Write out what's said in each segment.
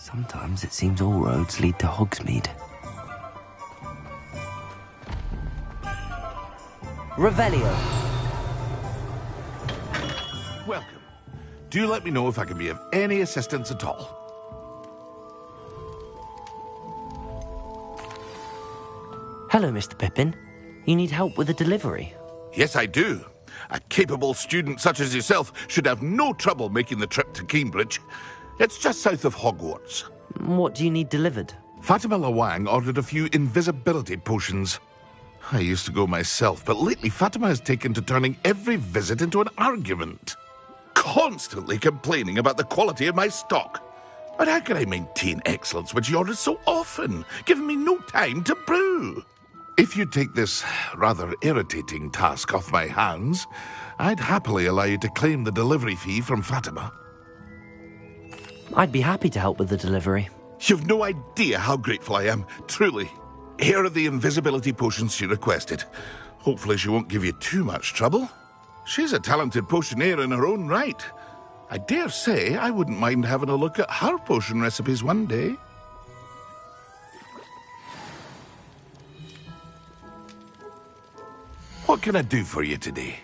Sometimes it seems all roads lead to Hogsmeade. Revelio. Welcome. Do let me know if I can be of any assistance at all. Hello, Mr. Pippin. You need help with a delivery? Yes, I do. A capable student such as yourself should have no trouble making the trip to Cambridge. It's just south of Hogwarts. What do you need delivered? Fatima Lawang ordered a few invisibility potions. I used to go myself, but lately Fatima has taken to turning every visit into an argument. Constantly complaining about the quality of my stock. But how can I maintain excellence when she orders so often, giving me no time to brew? If you take this rather irritating task off my hands, I'd happily allow you to claim the delivery fee from Fatima. I'd be happy to help with the delivery. You've no idea how grateful I am, truly. Here are the invisibility potions she requested. Hopefully she won't give you too much trouble. She's a talented potioneer in her own right. I dare say I wouldn't mind having a look at her potion recipes one day. What can I do for you today?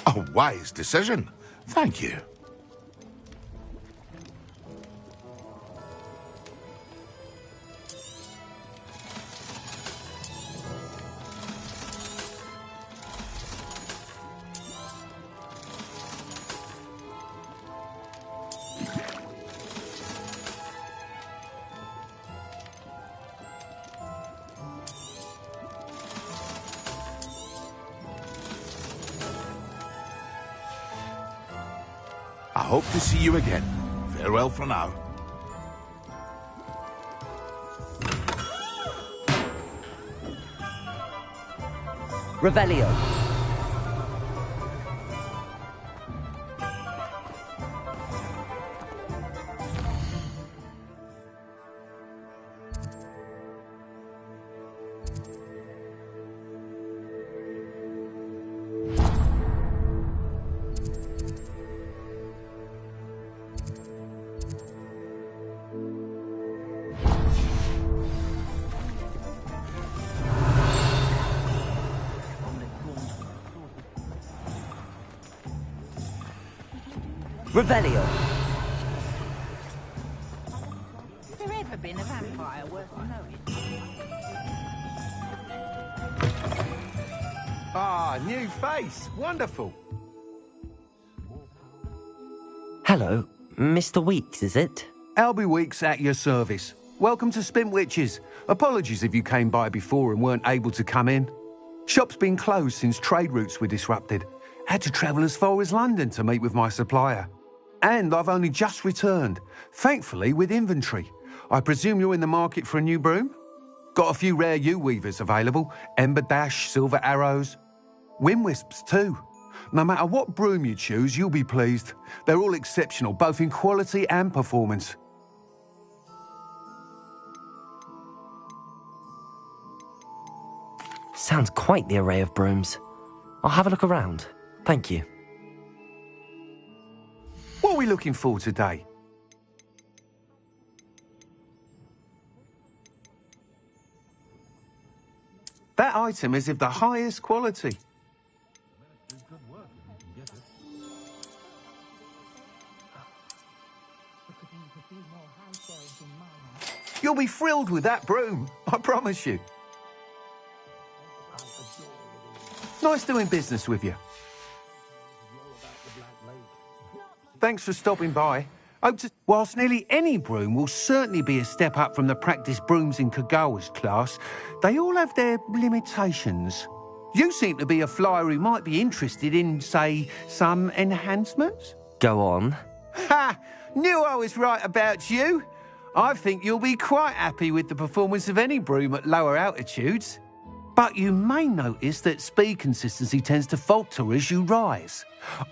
A wise decision. Thank you. I hope to see you again. Farewell for now. Revelio. Revelio. Has there ever been a vampire worth knowing? Ah, new face. Wonderful. Hello, Mr. Weeks, is it? Albie Weeks at your service. Welcome to Spintwitches. Apologies if you came by before and weren't able to come in. Shop's been closed since trade routes were disrupted. Had to travel as far as London to meet with my supplier. And I've only just returned, thankfully with inventory. I presume you're in the market for a new broom? Got a few rare yew-weavers available, Ember Dash, Silver Arrows, Wind-Wisps too. No matter what broom you choose, you'll be pleased. They're all exceptional, both in quality and performance. Sounds quite the array of brooms. I'll have a look around. Thank you. What are we looking for today? That item is of the highest quality. You'll be thrilled with that broom, I promise you. Nice doing business with you. Thanks for stopping by. Whilst nearly any broom will certainly be a step up from the practice brooms in Kagawa's class, they all have their limitations. You seem to be a flyer who might be interested in, say, some enhancements? Go on. Ha! Knew I was right about you. I think you'll be quite happy with the performance of any broom at lower altitudes. But you may notice that speed consistency tends to falter as you rise.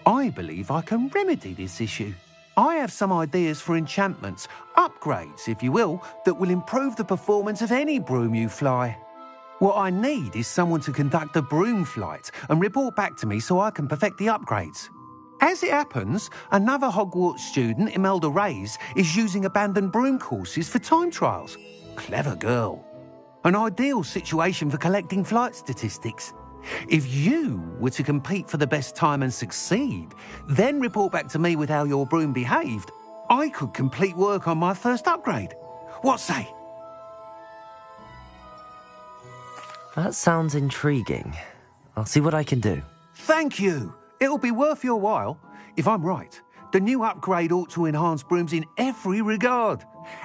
I believe I can remedy this issue. I have some ideas for enchantments, upgrades, if you will, that will improve the performance of any broom you fly. What I need is someone to conduct a broom flight and report back to me so I can perfect the upgrades. As it happens, another Hogwarts student, Imelda Reyes, is using abandoned broom courses for time trials. Clever girl. An ideal situation for collecting flight statistics. If you were to compete for the best time and succeed, then report back to me with how your broom behaved, I could complete work on my first upgrade. What say? That sounds intriguing. I'll see what I can do. Thank you. It'll be worth your while. If I'm right, the new upgrade ought to enhance brooms in every regard.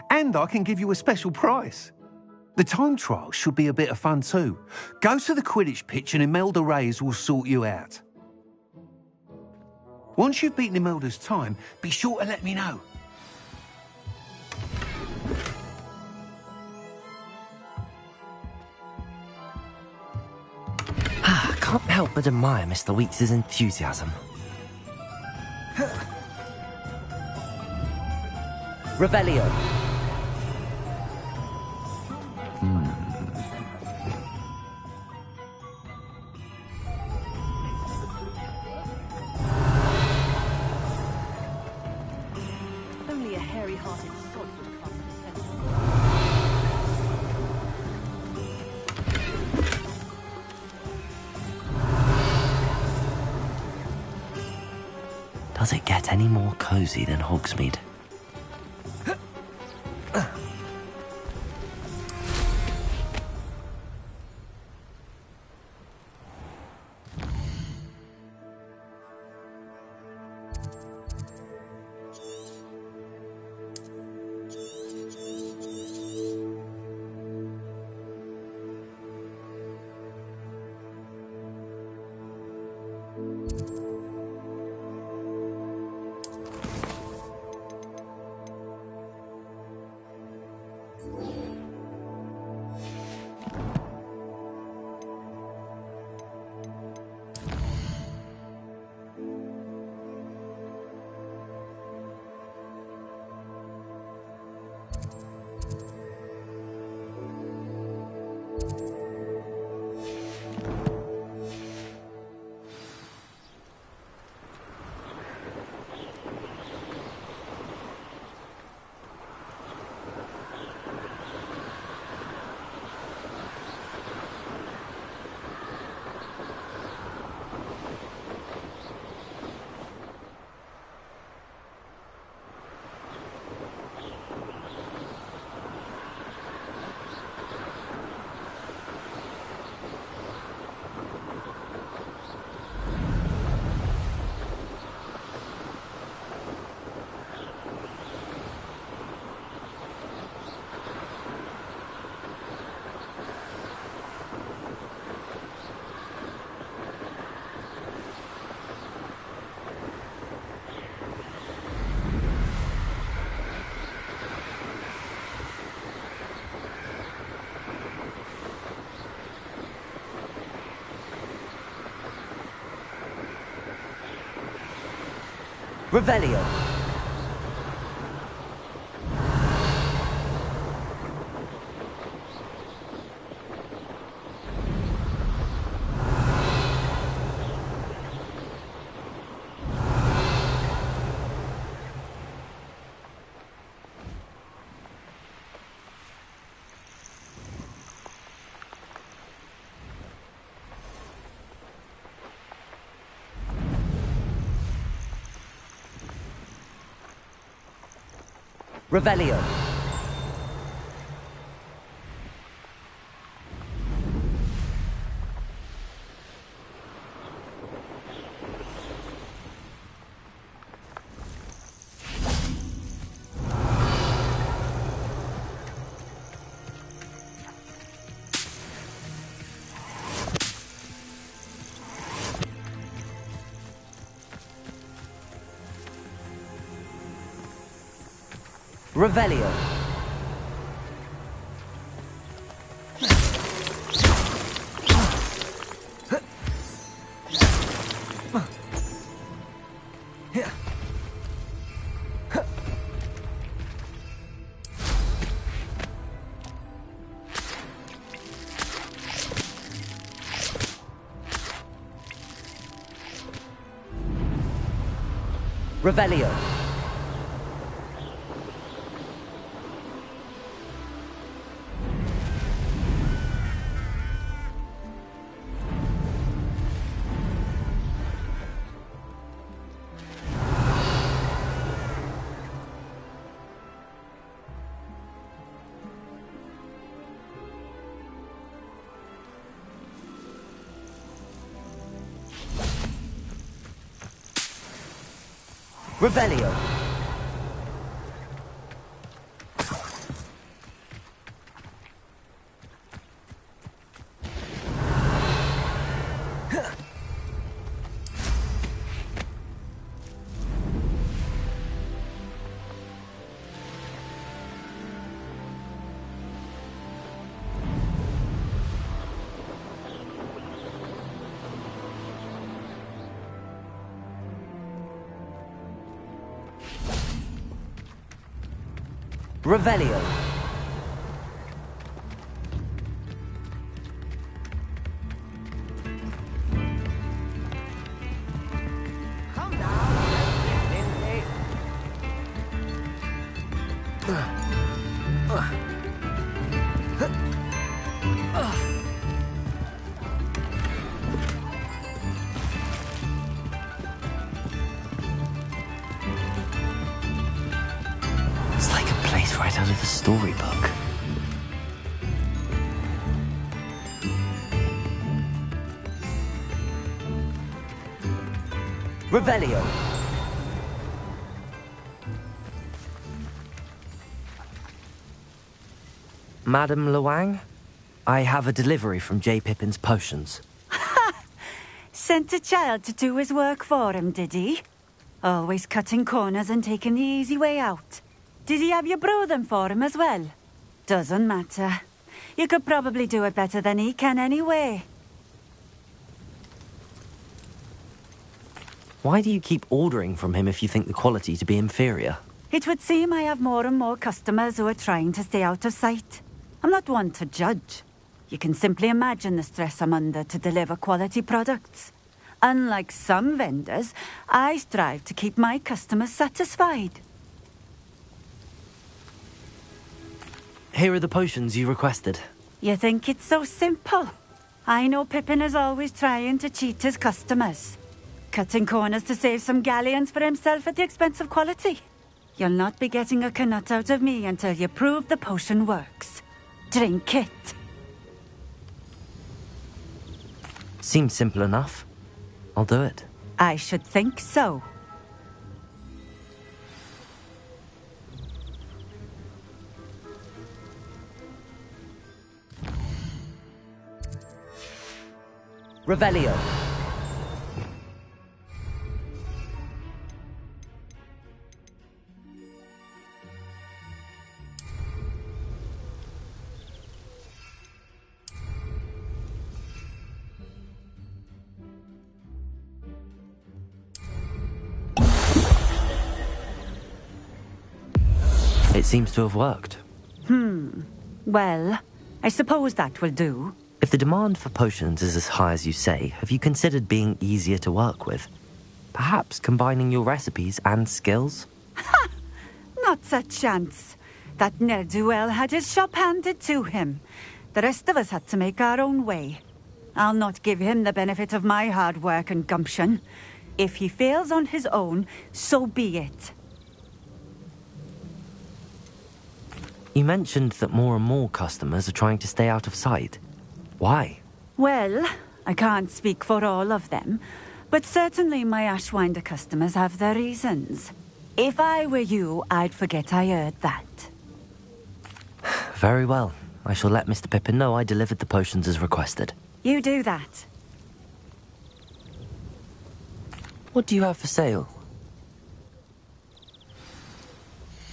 And I can give you a special price. The time trial should be a bit of fun too. Go to the Quidditch pitch and Imelda Reyes will sort you out. Once you've beaten Imelda's time, be sure to let me know. I can't help but admire Mr. Weeks' enthusiasm. Revelio. Only a hairy-hearted sod would cross the center. Does it get any more cozy than Hogsmeade? Revelio. Revelio. Revelio. Revelio. Revelio. Revelio. Come down, Lindsay. It's like a place right out of a storybook. Revelio. Madam Luang, I have a delivery from J. Pippin's potions. Sent a child to do his work for him, did he? Always cutting corners and taking the easy way out. Did he have you brew them for him as well? Doesn't matter. You could probably do it better than he can anyway. Why do you keep ordering from him if you think the quality to be inferior? It would seem I have more and more customers who are trying to stay out of sight. I'm not one to judge. You can simply imagine the stress I'm under to deliver quality products. Unlike some vendors, I strive to keep my customers satisfied. Here are the potions you requested. You think it's so simple? I know Pippin is always trying to cheat his customers. Cutting corners to save some galleons for himself at the expense of quality. You'll not be getting a canut out of me until you prove the potion works. Drink it. Seems simple enough. I'll do it. I should think so. Revelio. It seems to have worked. Well, I suppose that will do. If the demand for potions is as high as you say, have you considered being easier to work with? Perhaps combining your recipes and skills? Not a chance. That ne'er-do-well had his shop handed to him. The rest of us had to make our own way. I'll not give him the benefit of my hard work and gumption. If he fails on his own, so be it. You mentioned that more and more customers are trying to stay out of sight. Why? Well, I can't speak for all of them, but certainly my Ashwinder customers have their reasons. If I were you, I'd forget I heard that. Very well. I shall let Mr. Pippin know I delivered the potions as requested. You do that. What do you have for sale?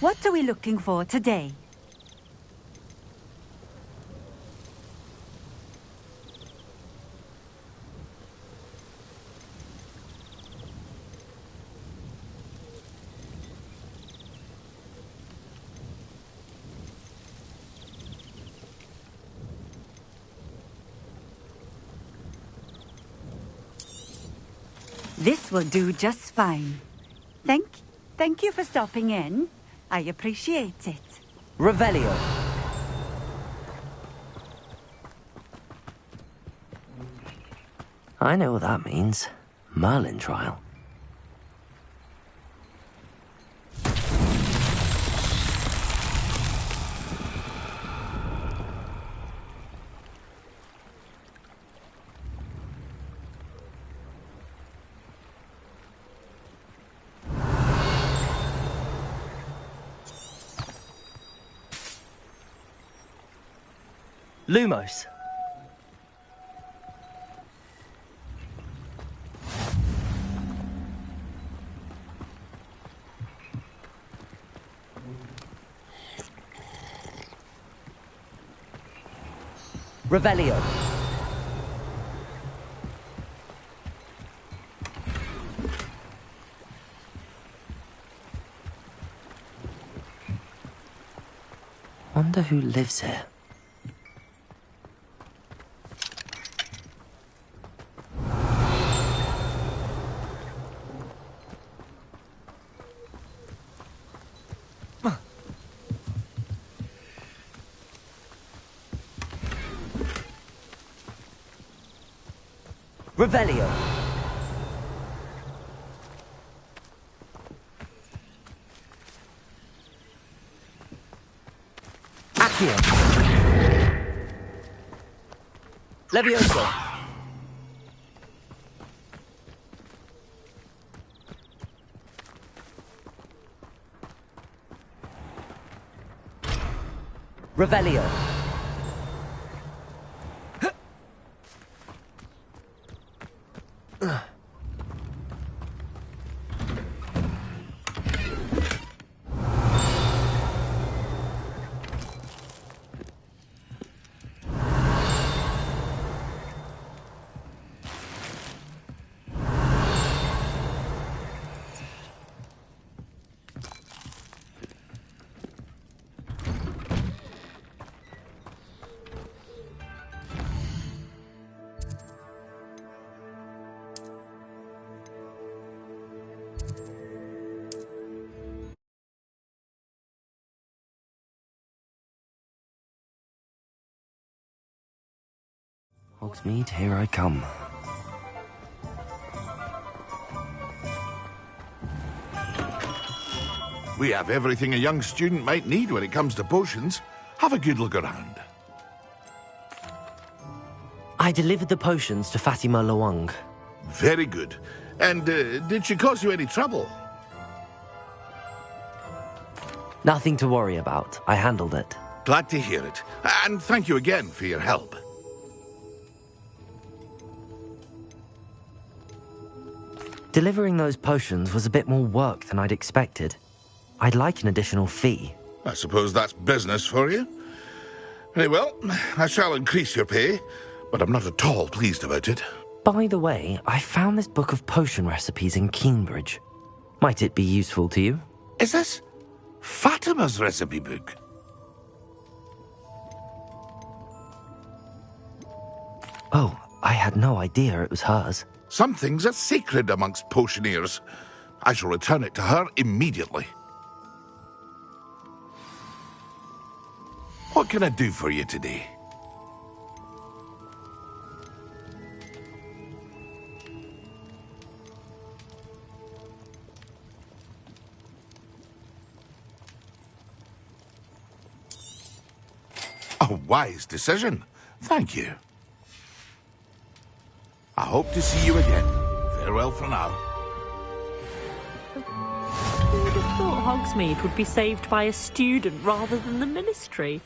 What are we looking for today? This will do just fine. Thank Thank you for stopping in. I appreciate it. Revelio. I know what that means. Merlin trial. Lumos. Revelio. Wonder who lives here. Revelio. Accio. Levioso. Revelio. Hogsmeade, here I come. We have everything a young student might need when it comes to potions. Have a good look around. I delivered the potions to Fatima Loang. Very good. And did she cause you any trouble? Nothing to worry about. I handled it. Glad to hear it. And thank you again for your help. Delivering those potions was a bit more work than I'd expected. I'd like an additional fee. I suppose that's business for you. Very well, I shall increase your pay, but I'm not at all pleased about it. By the way, I found this book of potion recipes in Keenbridge. Might it be useful to you? Is this Fatima's recipe book? Oh, I had no idea it was hers. Some things are sacred amongst potioneers. I shall return it to her immediately. What can I do for you today? A wise decision. Thank you. I hope to see you again. Farewell for now. Who would have thought Hogsmeade would be saved by a student rather than the Ministry?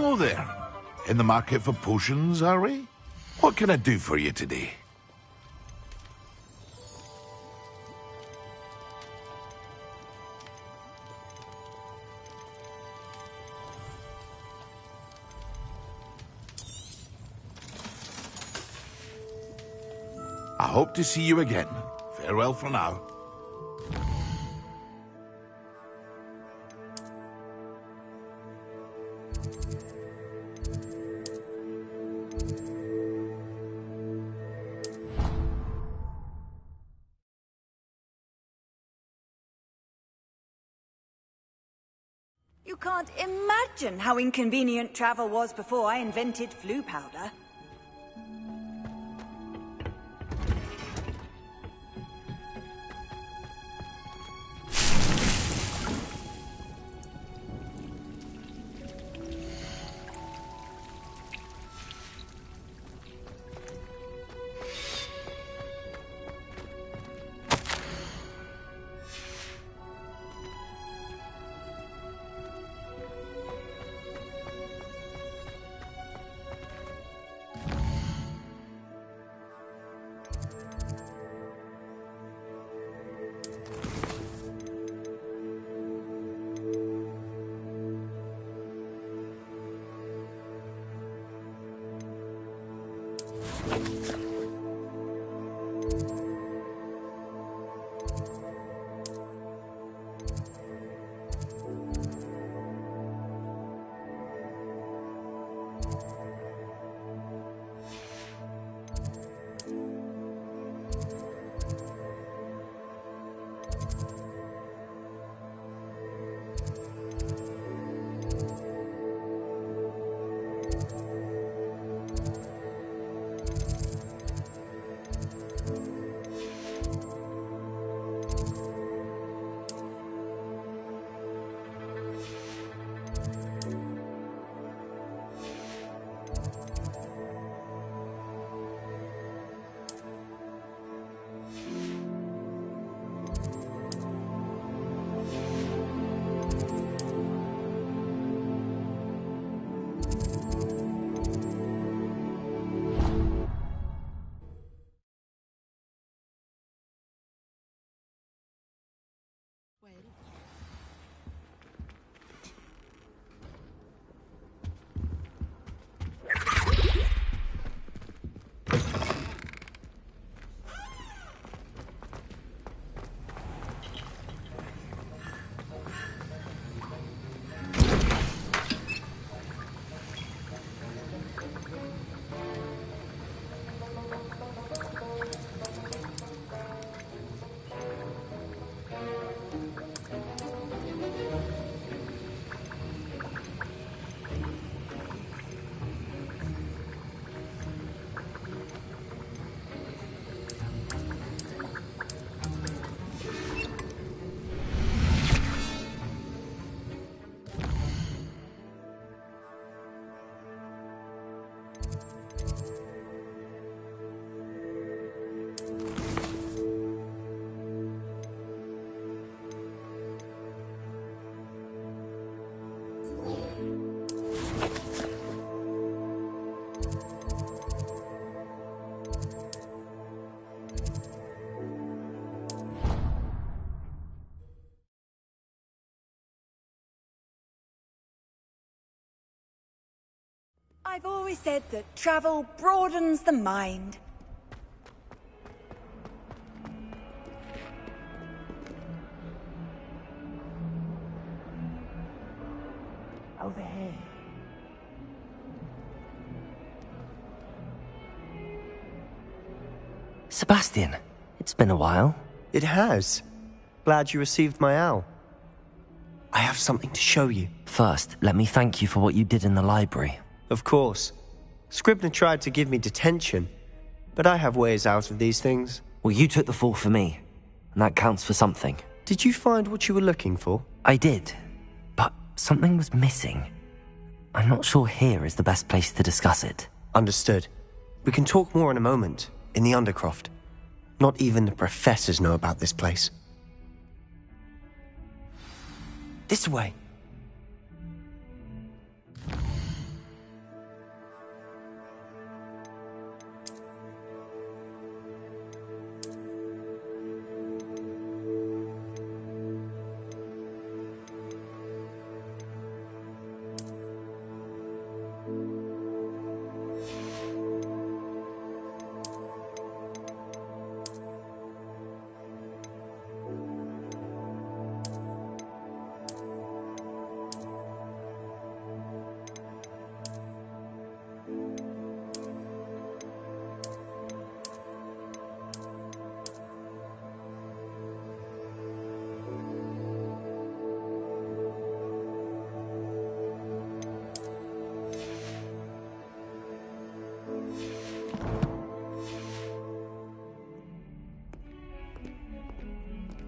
Hello there. In the market for potions, are we? What can I do for you today? I hope to see you again. Farewell for now. You can't imagine how inconvenient travel was before I invented flu powder. I've always said that travel broadens the mind. Over here. Sebastian, it's been a while. It has. Glad you received my owl. I have something to show you. First, let me thank you for what you did in the library. Of course. Scribner tried to give me detention, but I have ways out of these things. Well, you took the fall for me, and that counts for something. Did you find what you were looking for? I did, but something was missing. I'm not sure here is the best place to discuss it. Understood. We can talk more in a moment, in the Undercroft. Not even the professors know about this place. This way.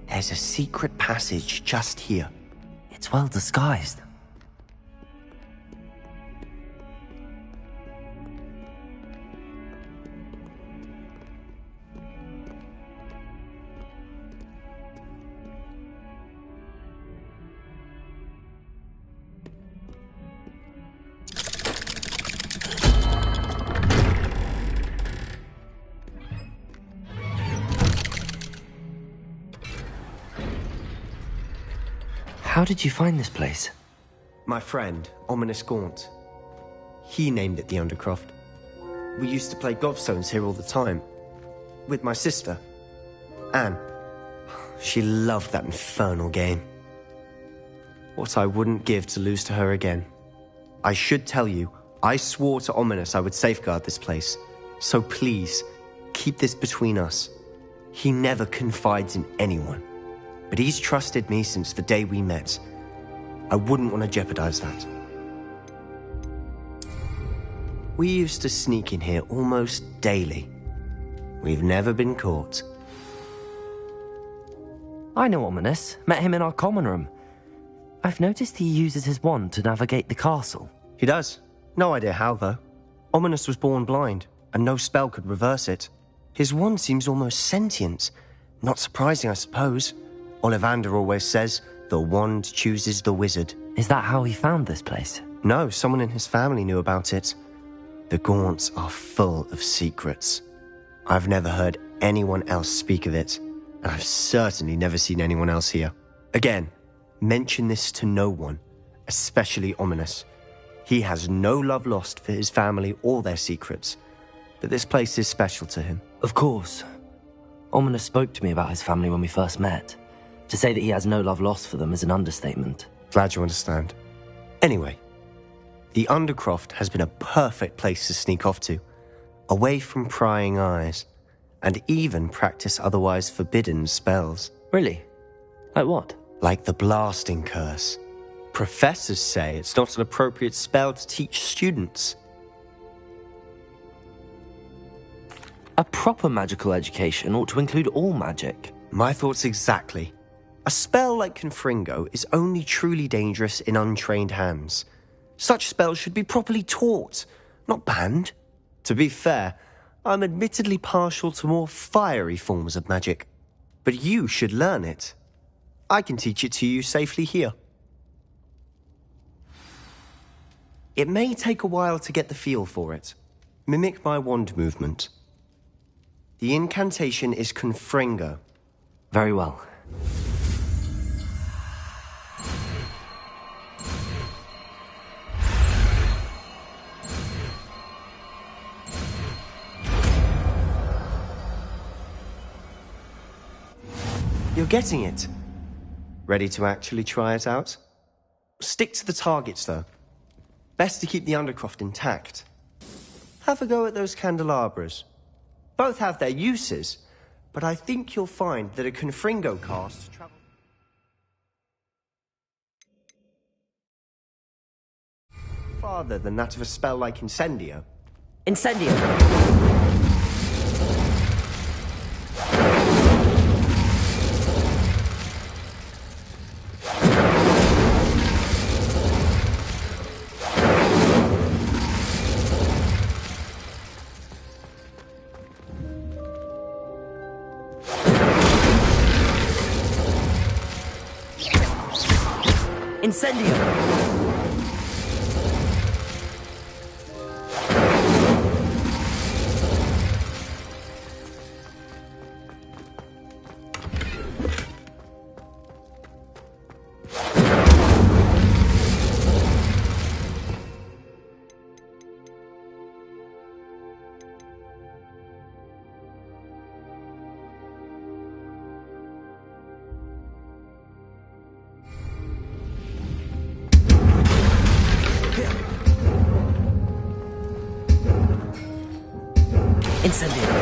There's a secret passage just here. It's well disguised. How did you find this place? My friend, Ominous Gaunt. He named it the Undercroft. We used to play gobstones here all the time. With my sister, Anne. She loved that infernal game. What I wouldn't give to lose to her again. I should tell you, I swore to Ominous I would safeguard this place. So please, keep this between us. He never confides in anyone. But he's trusted me since the day we met. I wouldn't want to jeopardize that. We used to sneak in here almost daily. We've never been caught. I know Ominous. Met him in our common room. I've noticed he uses his wand to navigate the castle. He does. No idea how, though. Ominous was born blind, and no spell could reverse it. His wand seems almost sentient. Not surprising, I suppose. Ollivander always says, the wand chooses the wizard. Is that how he found this place? No, someone in his family knew about it. The Gaunts are full of secrets. I've never heard anyone else speak of it, and I've certainly never seen anyone else here. Again, mention this to no one, especially Ominous. He has no love lost for his family or their secrets, but this place is special to him. Of course. Ominous spoke to me about his family when we first met. To say that he has no love lost for them is an understatement. Glad you understand. Anyway, the Undercroft has been a perfect place to sneak off to, away from prying eyes, and even practice otherwise forbidden spells. Really? Like what? Like the blasting curse. Professors say it's not an appropriate spell to teach students. A proper magical education ought to include all magic. My thoughts exactly. A spell like Confringo is only truly dangerous in untrained hands. Such spells should be properly taught, not banned. To be fair, I'm admittedly partial to more fiery forms of magic. But you should learn it. I can teach it to you safely here. It may take a while to get the feel for it. Mimic my wand movement. The incantation is Confringo. Very well. You're getting it. Ready to actually try it out? Stick to the targets, though. Best to keep the Undercroft intact. Have a go at those candelabras. Both have their uses, but I think you'll find that a Confringo cast travels farther than that of a spell like Incendio. Incendio! Incendio! Incendio!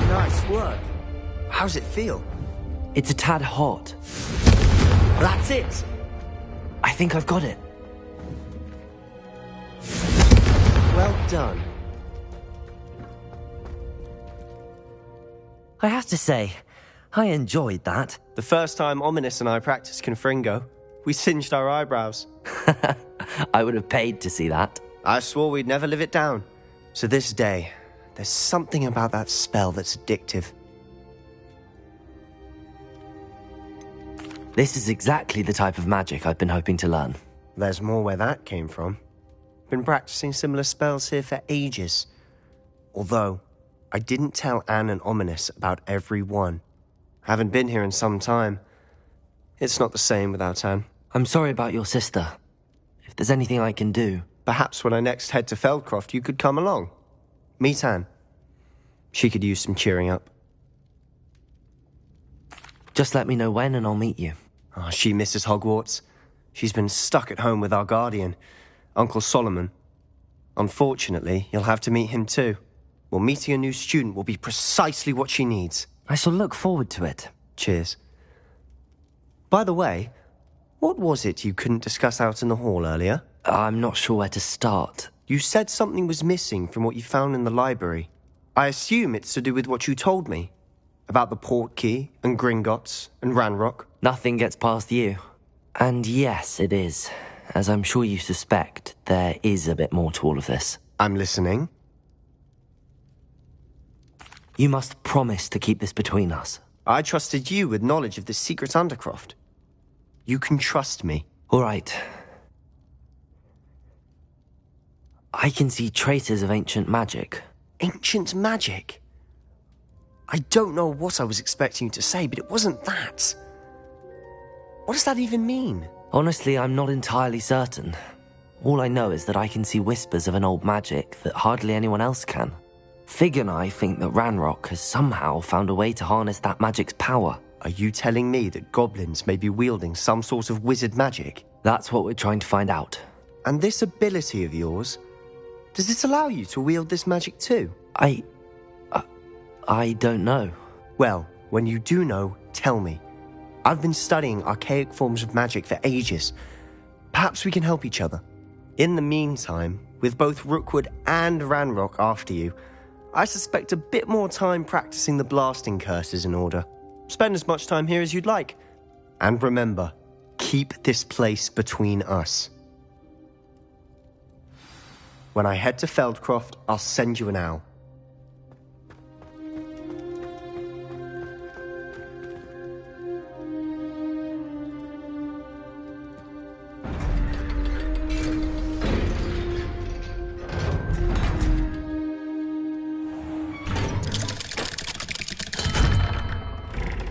Nice work. How's it feel? It's a tad hot. That's it! I think I've got it. Well done. I have to say, I enjoyed that. The first time Ominous and I practiced Confringo, we singed our eyebrows. I would have paid to see that. I swore we'd never live it down. So this day, there's something about that spell that's addictive. This is exactly the type of magic I've been hoping to learn. There's more where that came from. Been practicing similar spells here for ages. Although, I didn't tell Anne and Ominous about every one. Haven't been here in some time. It's not the same without Anne. I'm sorry about your sister. If there's anything I can do... Perhaps when I next head to Feldcroft, you could come along. Meet Anne. She could use some cheering up. Just let me know when and I'll meet you. Oh, she misses Hogwarts. She's been stuck at home with our guardian, Uncle Solomon. Unfortunately, you'll have to meet him too. Well, meeting a new student will be precisely what she needs. I shall look forward to it. Cheers. By the way, what was it you couldn't discuss out in the hall earlier? I'm not sure where to start. You said something was missing from what you found in the library. I assume it's to do with what you told me. About the Portkey, and Gringotts, and Ranrock. Nothing gets past you. And yes, it is. As I'm sure you suspect, there is a bit more to all of this. I'm listening. You must promise to keep this between us. I trusted you with knowledge of the secret Undercroft. You can trust me. All right. I can see traces of ancient magic. Ancient magic? I don't know what I was expecting you to say, but it wasn't that. What does that even mean? Honestly, I'm not entirely certain. All I know is that I can see whispers of an old magic that hardly anyone else can. Fig and I think that Ranrock has somehow found a way to harness that magic's power. Are you telling me that goblins may be wielding some sort of wizard magic? That's what we're trying to find out. And this ability of yours, does it allow you to wield this magic too? I don't know. Well, when you do know, tell me. I've been studying archaic forms of magic for ages. Perhaps we can help each other. In the meantime, with both Rookwood and Ranrock after you, I suspect a bit more time practicing the blasting curse is in order. Spend as much time here as you'd like. And remember, keep this place between us. When I head to Feldcroft, I'll send you an owl.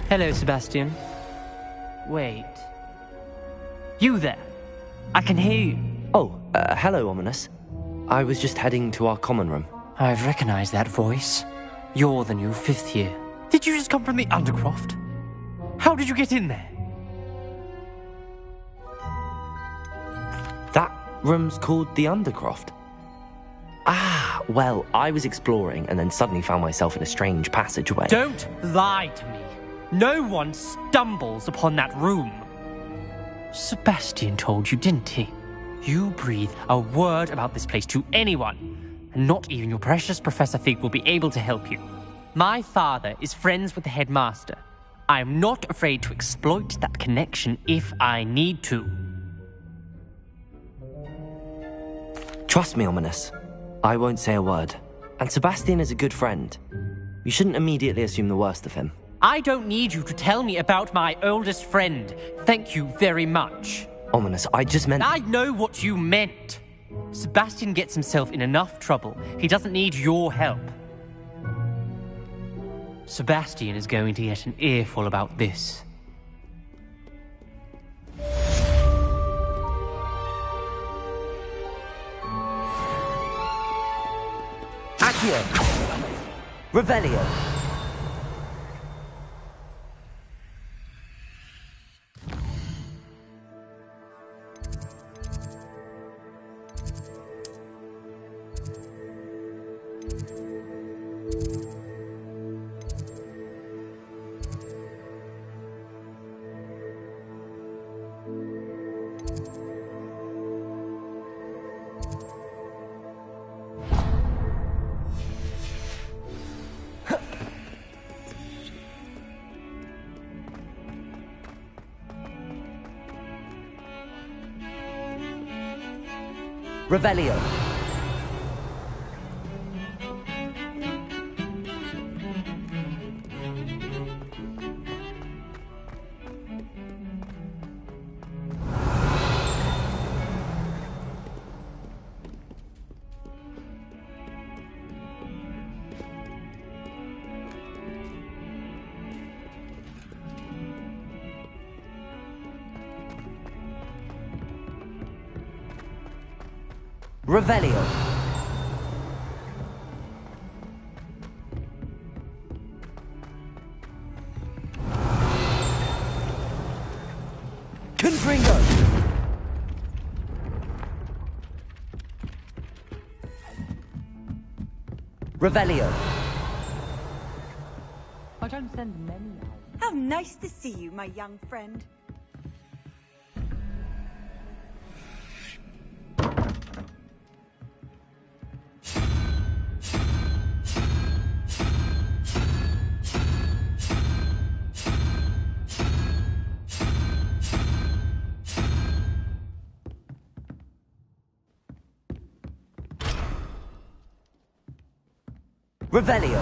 Hello, Sebastian. Wait. You there? I can hear you. Oh, hello, Ominous. I was just heading to our common room. I've recognized that voice. You're the new 5th year. Did you just come from the Undercroft? How did you get in there? That room's called the Undercroft. Ah, well, I was exploring and then suddenly found myself in a strange passageway. Don't lie to me. No one stumbles upon that room. Sebastian told you, didn't he? You breathe a word about this place to anyone, and not even your precious Professor Fig will be able to help you. My father is friends with the headmaster. I am not afraid to exploit that connection if I need to. Trust me, Ominous. I won't say a word. And Sebastian is a good friend. You shouldn't immediately assume the worst of him. I don't need you to tell me about my oldest friend. Thank you very much. Ominous, I just meant... I know what you meant. Sebastian gets himself in enough trouble. He doesn't need your help. Sebastian is going to get an earful about this. Accio! Revelio! Revelio. Revelio. Confringo. Revelio. I don't send many out. How nice to see you, my young friend. Revelio.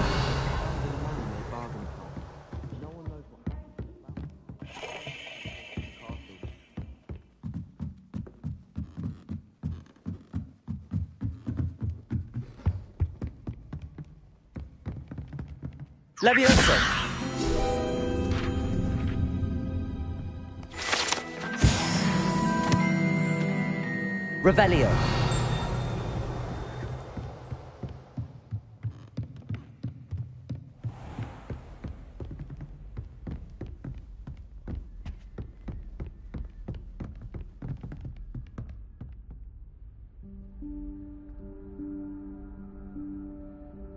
Levioso. Revelio.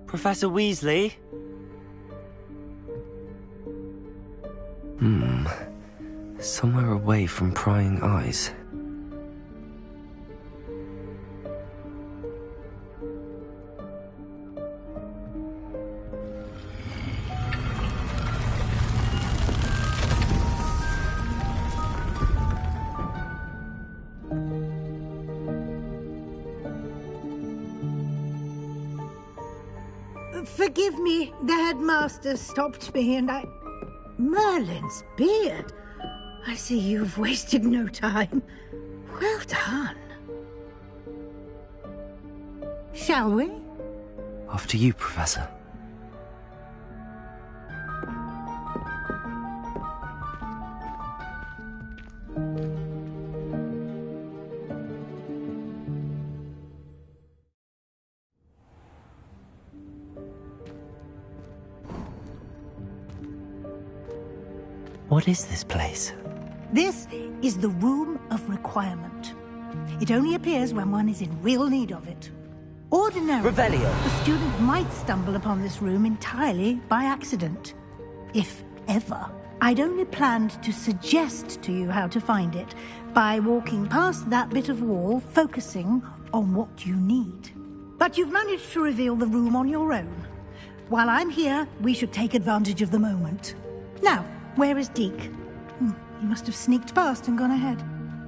Professor Weasley? Somewhere away from prying eyes. Forgive me, the headmaster stopped me and I... Merlin's beard. I see you've wasted no time. Well done. Shall we? After you, Professor. What is this place? This is the Room of Requirement. It only appears when one is in real need of it. Ordinarily, Revelio. a student might stumble upon this room entirely by accident. If ever. I'd only planned to suggest to you how to find it by walking past that bit of wall, focusing on what you need. But you've managed to reveal the room on your own. While I'm here, we should take advantage of the moment. Now, where is Deke? He must have sneaked past and gone ahead.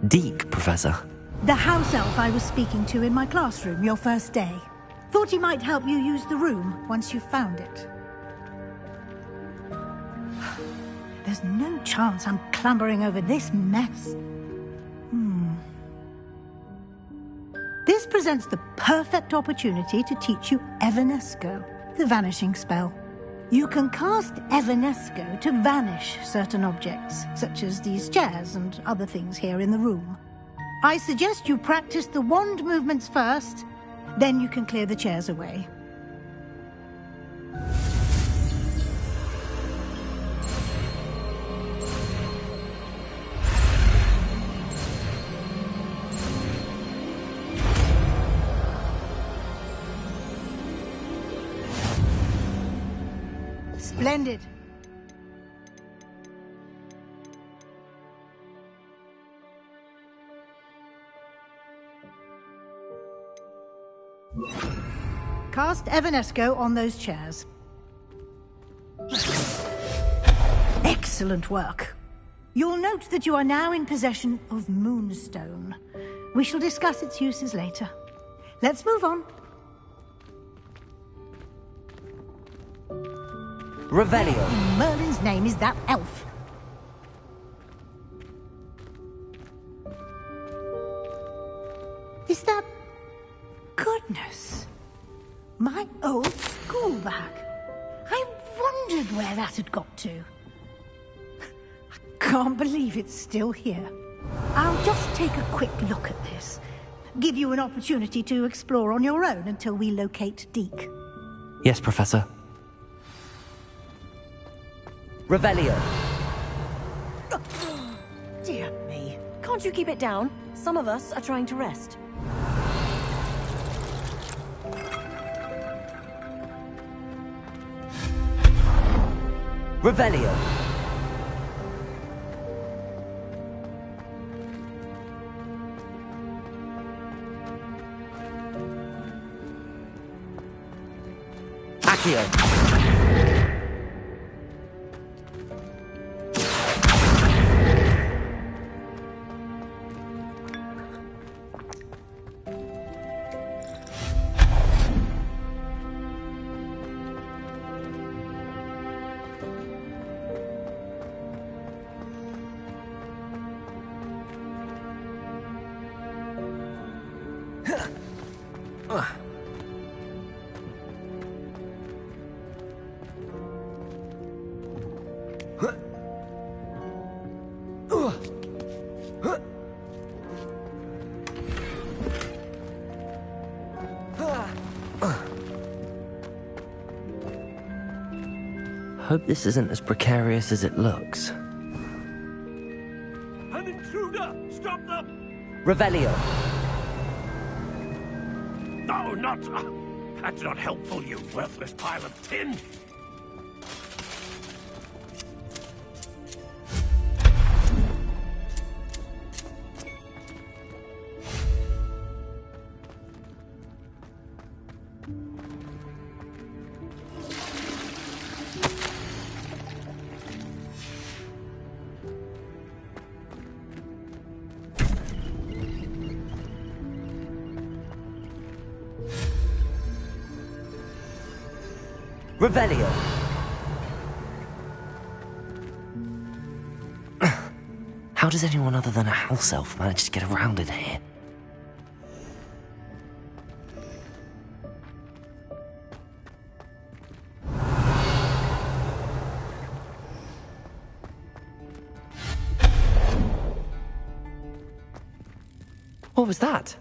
Deke, Professor. The house elf I was speaking to in my classroom your first day. Thought he might help you use the room once you found it. There's no chance I'm clambering over this mess. This presents the perfect opportunity to teach you Evanesco, the vanishing spell. You can cast Evanesco to vanish certain objects, such as these chairs and other things here in the room. I suggest you practice the wand movements first, then you can clear the chairs away. Splendid. Cast Evanesco on those chairs. Excellent work. You'll note that you are now in possession of Moonstone. We shall discuss its uses later. Let's move on. Revelio. In Merlin's name is that elf? Is that... Goodness. My old school bag. I wondered where that had got to. I can't believe it's still here. I'll just take a quick look at this. Give you an opportunity to explore on your own until we locate Deke. Yes, Professor. Revelio. Dear me. Can't you keep it down? Some of us are trying to rest. Revelio. Accio. Hope this isn't as precarious as it looks. An intruder! Stop them! Revelio. No, not... that's not helpful, you worthless pile of tin! Revelio. How does anyone other than a house elf manage to get around in here? What was that?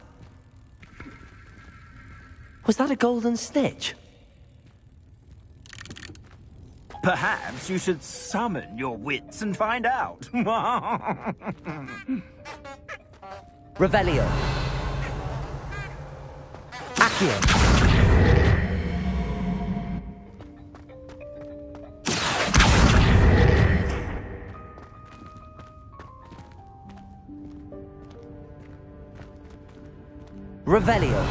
Was that a golden snitch? Perhaps you should summon your wits and find out. Revelio. Accio. Revelio.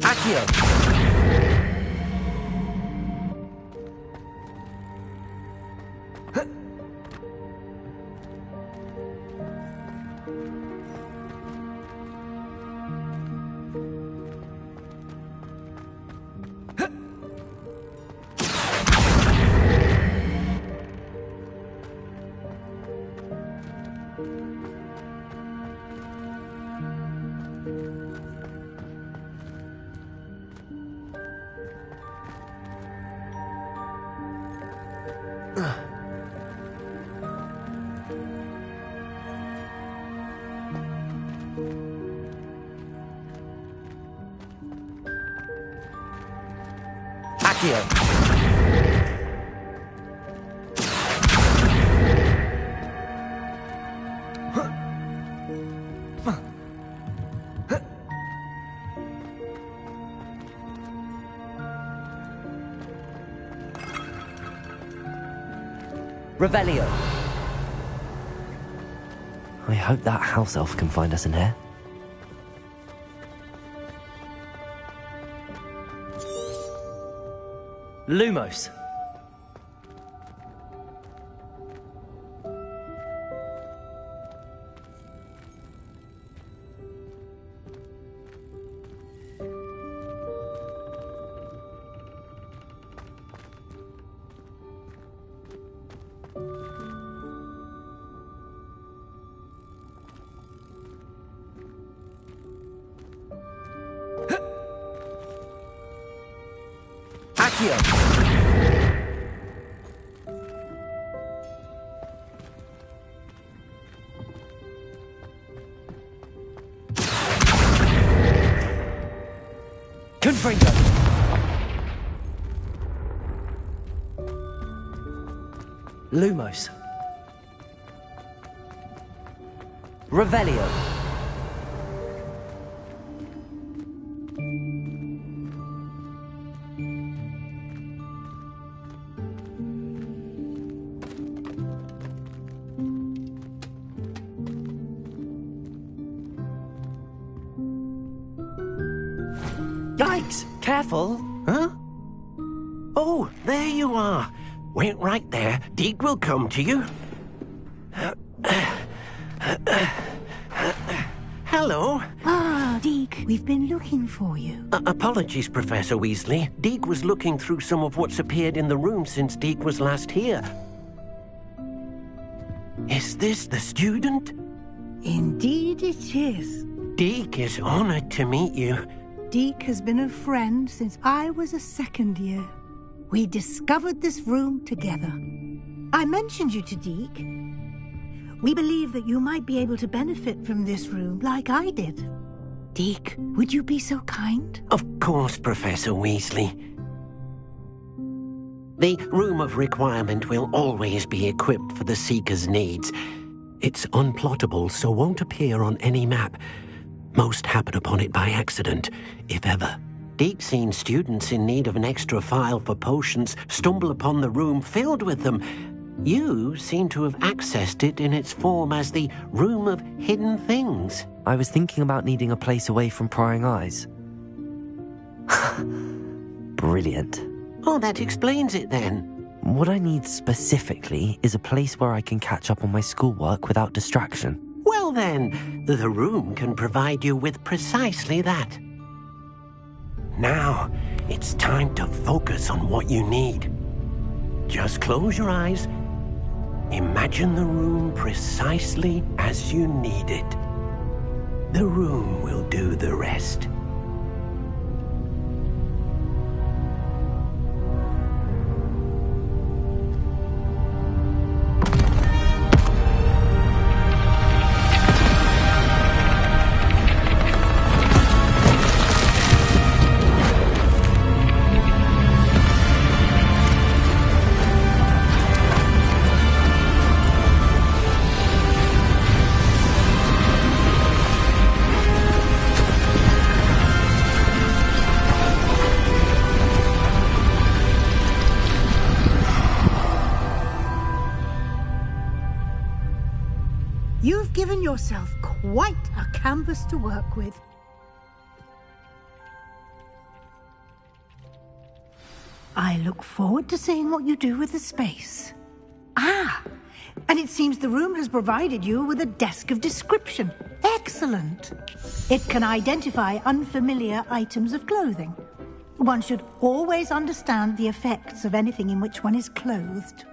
Accio. Accio. Revelio. I hope that house elf can find us in here. Lumos. Accio! Confringo! Lumos. Revelio. Yikes! Careful! Huh? Oh, there you are. Wait right there. Deke will come to you. Hello. Ah, Deke, we've been looking for you. Apologies, Professor Weasley. Deke was looking through some of what's appeared in the room since Deke was last here. Is this the student? Indeed it is. Deke is honored to meet you. Deke has been a friend since I was a second year. We discovered this room together. I mentioned you to Deke. We believe that you might be able to benefit from this room like I did. Deke, would you be so kind? Of course, Professor Weasley. The Room of Requirement will always be equipped for the Seeker's needs. It's unplottable, so won't appear on any map. Most happen upon it by accident, if ever. Deke's seen students in need of an extra file for potions stumble upon the room filled with them. You seem to have accessed it in its form as the Room of Hidden Things. I was thinking about needing a place away from prying eyes. Brilliant. Oh, that explains it then. What I need specifically is a place where I can catch up on my schoolwork without distraction. Well then, the room can provide you with precisely that. Now, it's time to focus on what you need. Just close your eyes. Imagine the room precisely as you need it. The room will do the rest. You've given yourself quite a canvas to work with. I look forward to seeing what you do with the space. Ah, and it seems the room has provided you with a desk of description. Excellent. It can identify unfamiliar items of clothing. One should always understand the effects of anything in which one is clothed.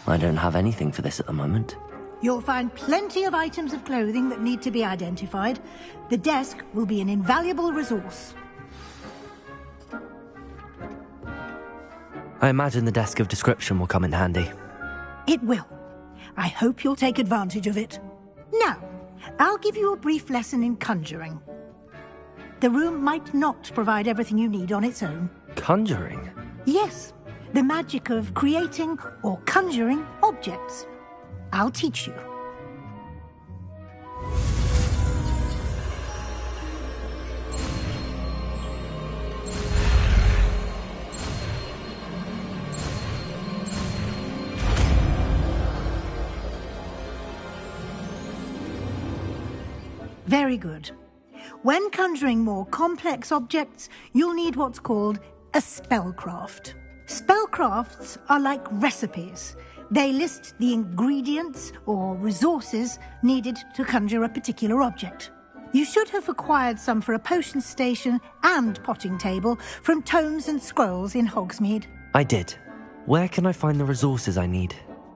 I don't have anything for this at the moment. You'll find plenty of items of clothing that need to be identified. The desk will be an invaluable resource. I imagine the desk of description will come in handy. It will. I hope you'll take advantage of it. Now, I'll give you a brief lesson in conjuring. The room might not provide everything you need on its own. Conjuring? Yes, the magic of creating or conjuring objects. I'll teach you. Very good. When conjuring more complex objects, you'll need what's called a spellcraft. Spellcrafts are like recipes. They list the ingredients or resources needed to conjure a particular object. You should have acquired some for a potion station and potting table from tomes and scrolls in Hogsmeade. I did. Where can I find the resources I need?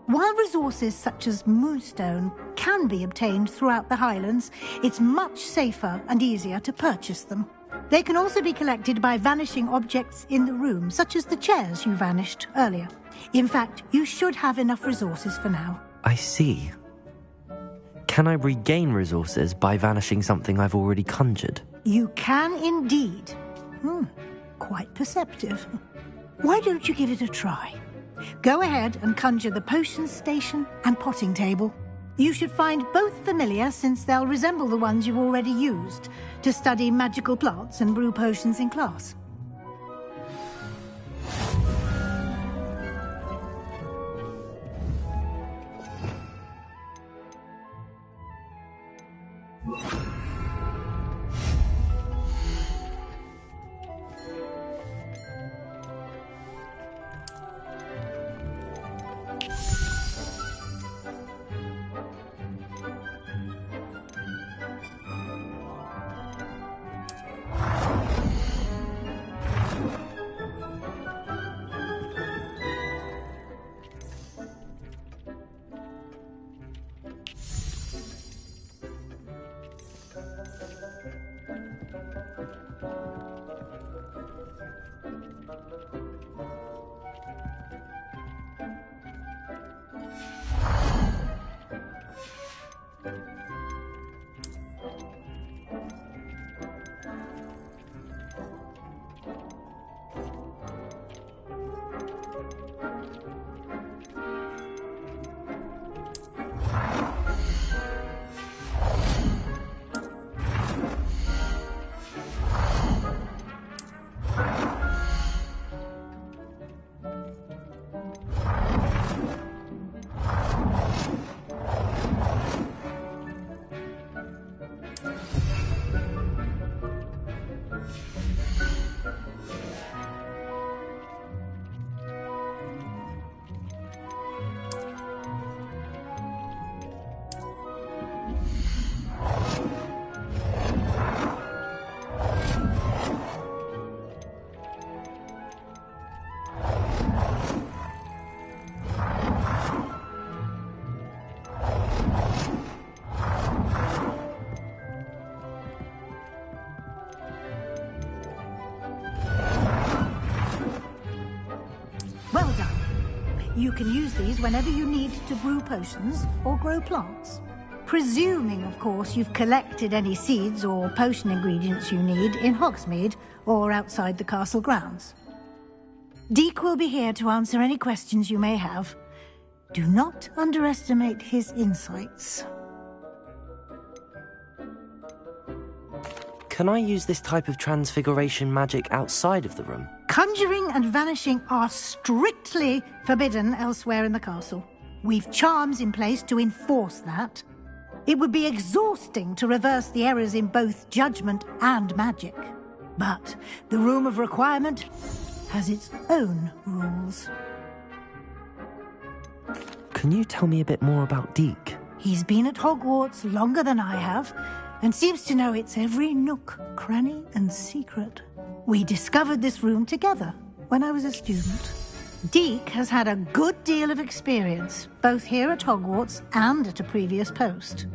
While resources such as moonstone can be obtained throughout the Highlands, it's much safer and easier to purchase them. They can also be collected by vanishing objects in the room, such as the chairs you vanished earlier. In fact, you should have enough resources for now. I see. Can I regain resources by vanishing something I've already conjured? You can indeed. Quite perceptive. Why don't you give it a try? Go ahead and conjure the potions station and potting table. You should find both familiar, since they'll resemble the ones you've already used to study magical plants and brew potions in class. Well done. You can use these whenever you need to brew potions or grow plants. Presuming, of course, you've collected any seeds or potion ingredients you need in Hogsmeade or outside the castle grounds. Deek will be here to answer any questions you may have. Do not underestimate his insights. Can I use this type of transfiguration magic outside of the room? Conjuring and vanishing are strictly forbidden elsewhere in the castle. We've charms in place to enforce that. It would be exhausting to reverse the errors in both judgment and magic. But the Room of Requirement has its own rules. Can you tell me a bit more about Deek? He's been at Hogwarts longer than I have, and seems to know its every nook, cranny, and secret. We discovered this room together when I was a student. Deek has had a good deal of experience, both here at Hogwarts and at a previous post.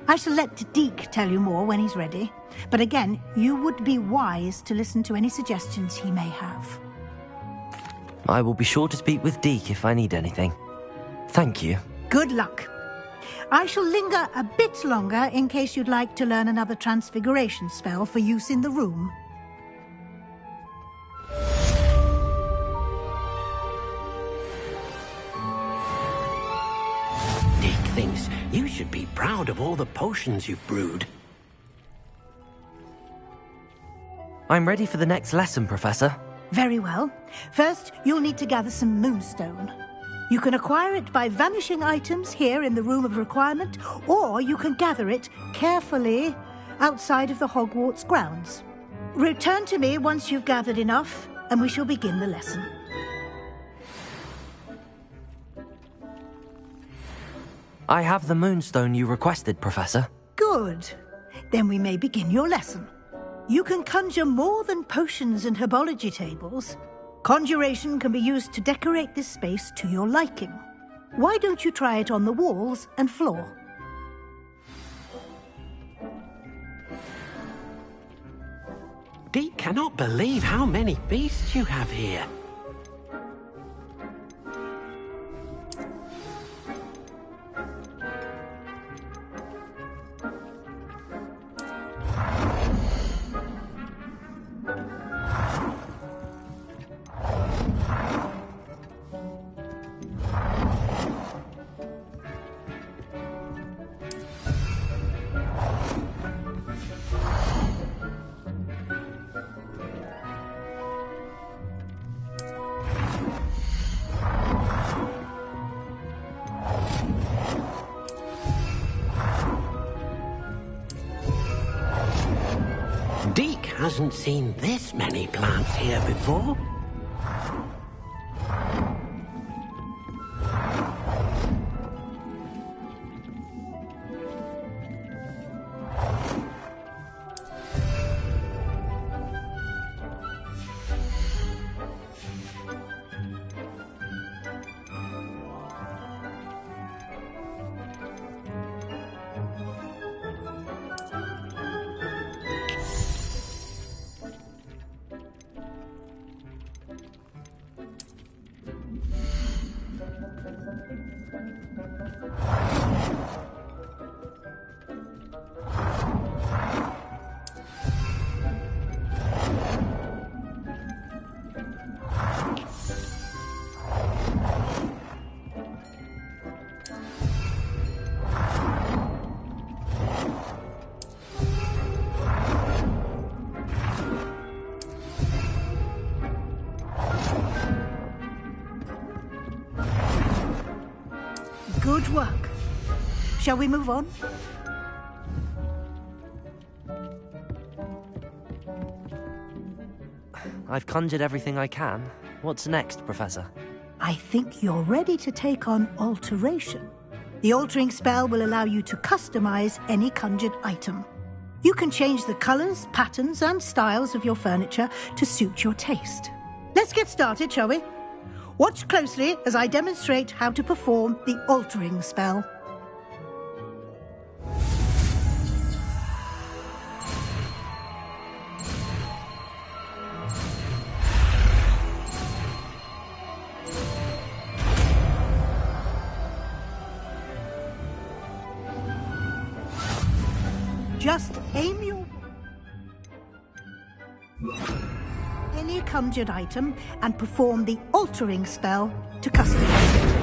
I shall let Deek tell you more when he's ready, but again, you would be wise to listen to any suggestions he may have. I will be sure to speak with Deek if I need anything. Thank you. Good luck. I shall linger a bit longer in case you'd like to learn another transfiguration spell for use in the room. Dick thinks you should be proud of all the potions you've brewed. I'm ready for the next lesson, Professor. Very well. First, you'll need to gather some moonstone. You can acquire it by vanishing items here in the Room of Requirement, or you can gather it carefully outside of the Hogwarts grounds. Return to me once you've gathered enough, and we shall begin the lesson. I have the moonstone you requested, Professor. Good. Then we may begin your lesson. You can conjure more than potions and herbology tables. Conjuration can be used to decorate this space to your liking. Why don't you try it on the walls and floor? Deke cannot believe how many beasts you have here. Deke hasn't seen this many plants here before. Good work. Shall we move on? I've conjured everything I can. What's next, Professor? I think you're ready to take on alteration. The altering spell will allow you to customize any conjured item. You can change the colors, patterns, and styles of your furniture to suit your taste. Let's get started, shall we? Watch closely as I demonstrate how to perform the altering spell. Just aim your any conjured item and perform the altering spell to customize it.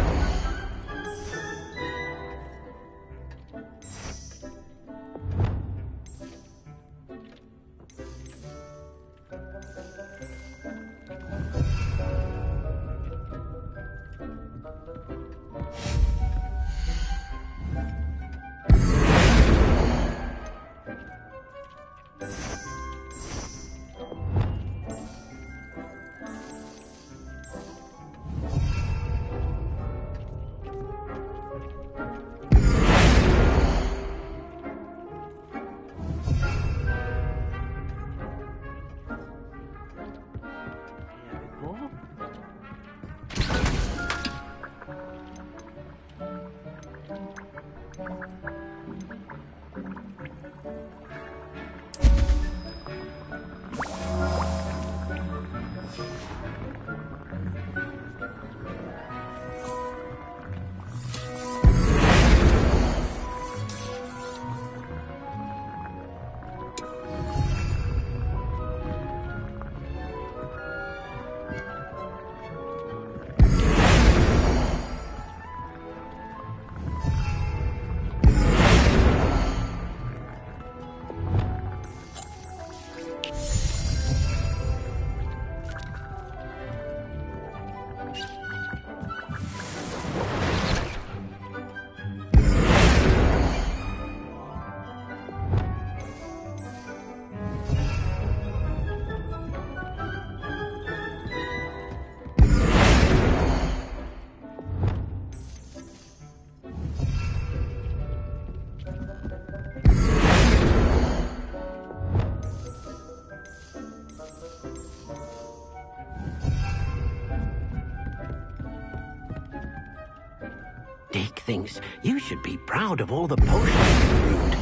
Deek thinks you should be proud of all the potions you brewed.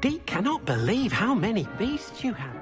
Deek cannot believe how many beasts you have.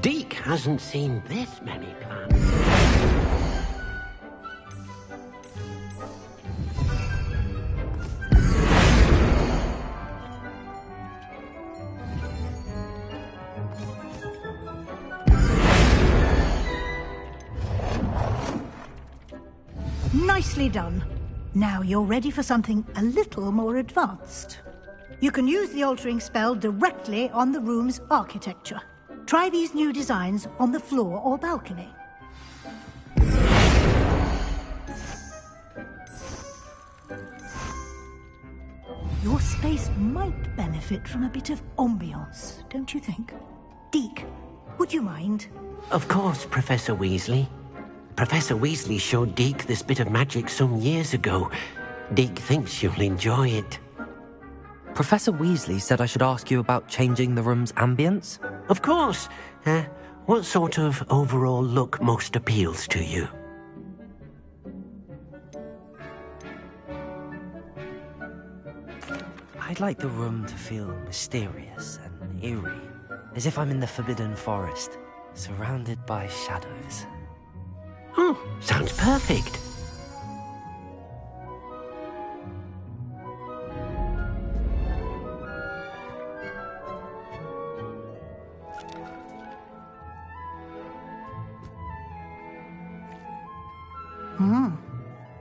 Deek hasn't seen this many plants. Nicely done. Now you're ready for something a little more advanced. You can use the altering spell directly on the room's architecture. Try these new designs on the floor or balcony. Your space might benefit from a bit of ambiance, don't you think? Deek, would you mind? Of course, Professor Weasley. Professor Weasley showed Deek this bit of magic some years ago. Deek thinks you'll enjoy it. Professor Weasley said I should ask you about changing the room's ambience? Of course. What sort of overall look most appeals to you? I'd like the room to feel mysterious and eerie, as if I'm in the Forbidden Forest, surrounded by shadows. Oh, sounds perfect.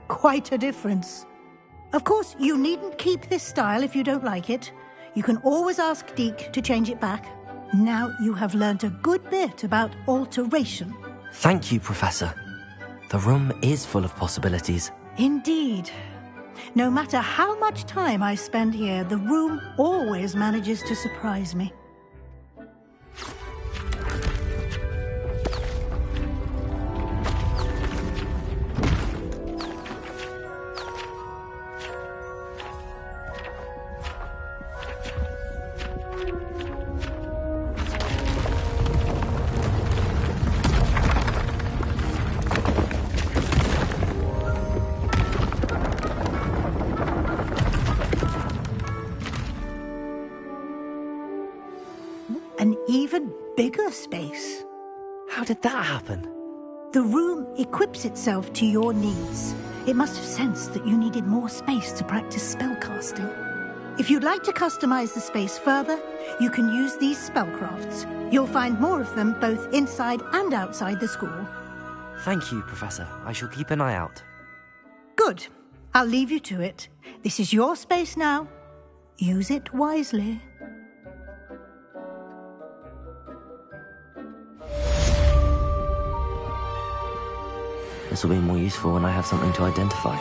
Quite a difference. Of course, you needn't keep this style if you don't like it. You can always ask Deek to change it back. Now you have learnt a good bit about alteration. Thank you, Professor. The room is full of possibilities. Indeed. No matter how much time I spend here, the room always manages to surprise me. An even bigger space. How did that happen? The room equips itself to your needs. It must have sensed that you needed more space to practice spellcasting. If you'd like to customize the space further, you can use these spellcrafts. You'll find more of them both inside and outside the school. Thank you, Professor. I shall keep an eye out. Good. I'll leave you to it. This is your space now. Use it wisely. This will be more useful when I have something to identify.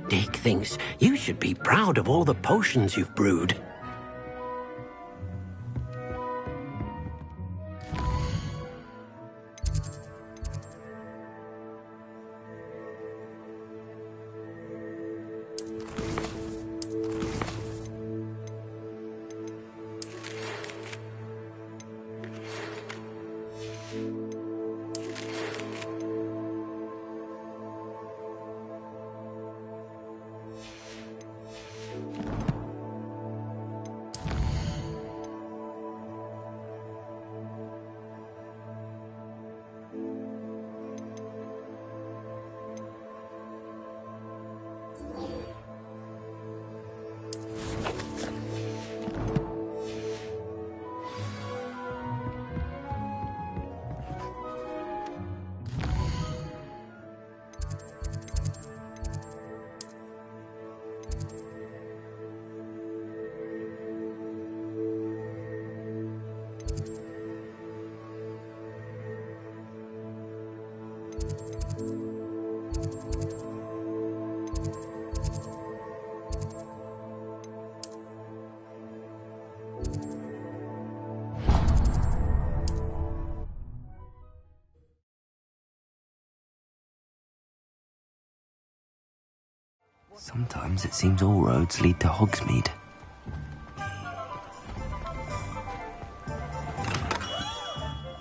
Dick thinks you should be proud of all the potions you've brewed. Sometimes it seems all roads lead to Hogsmeade.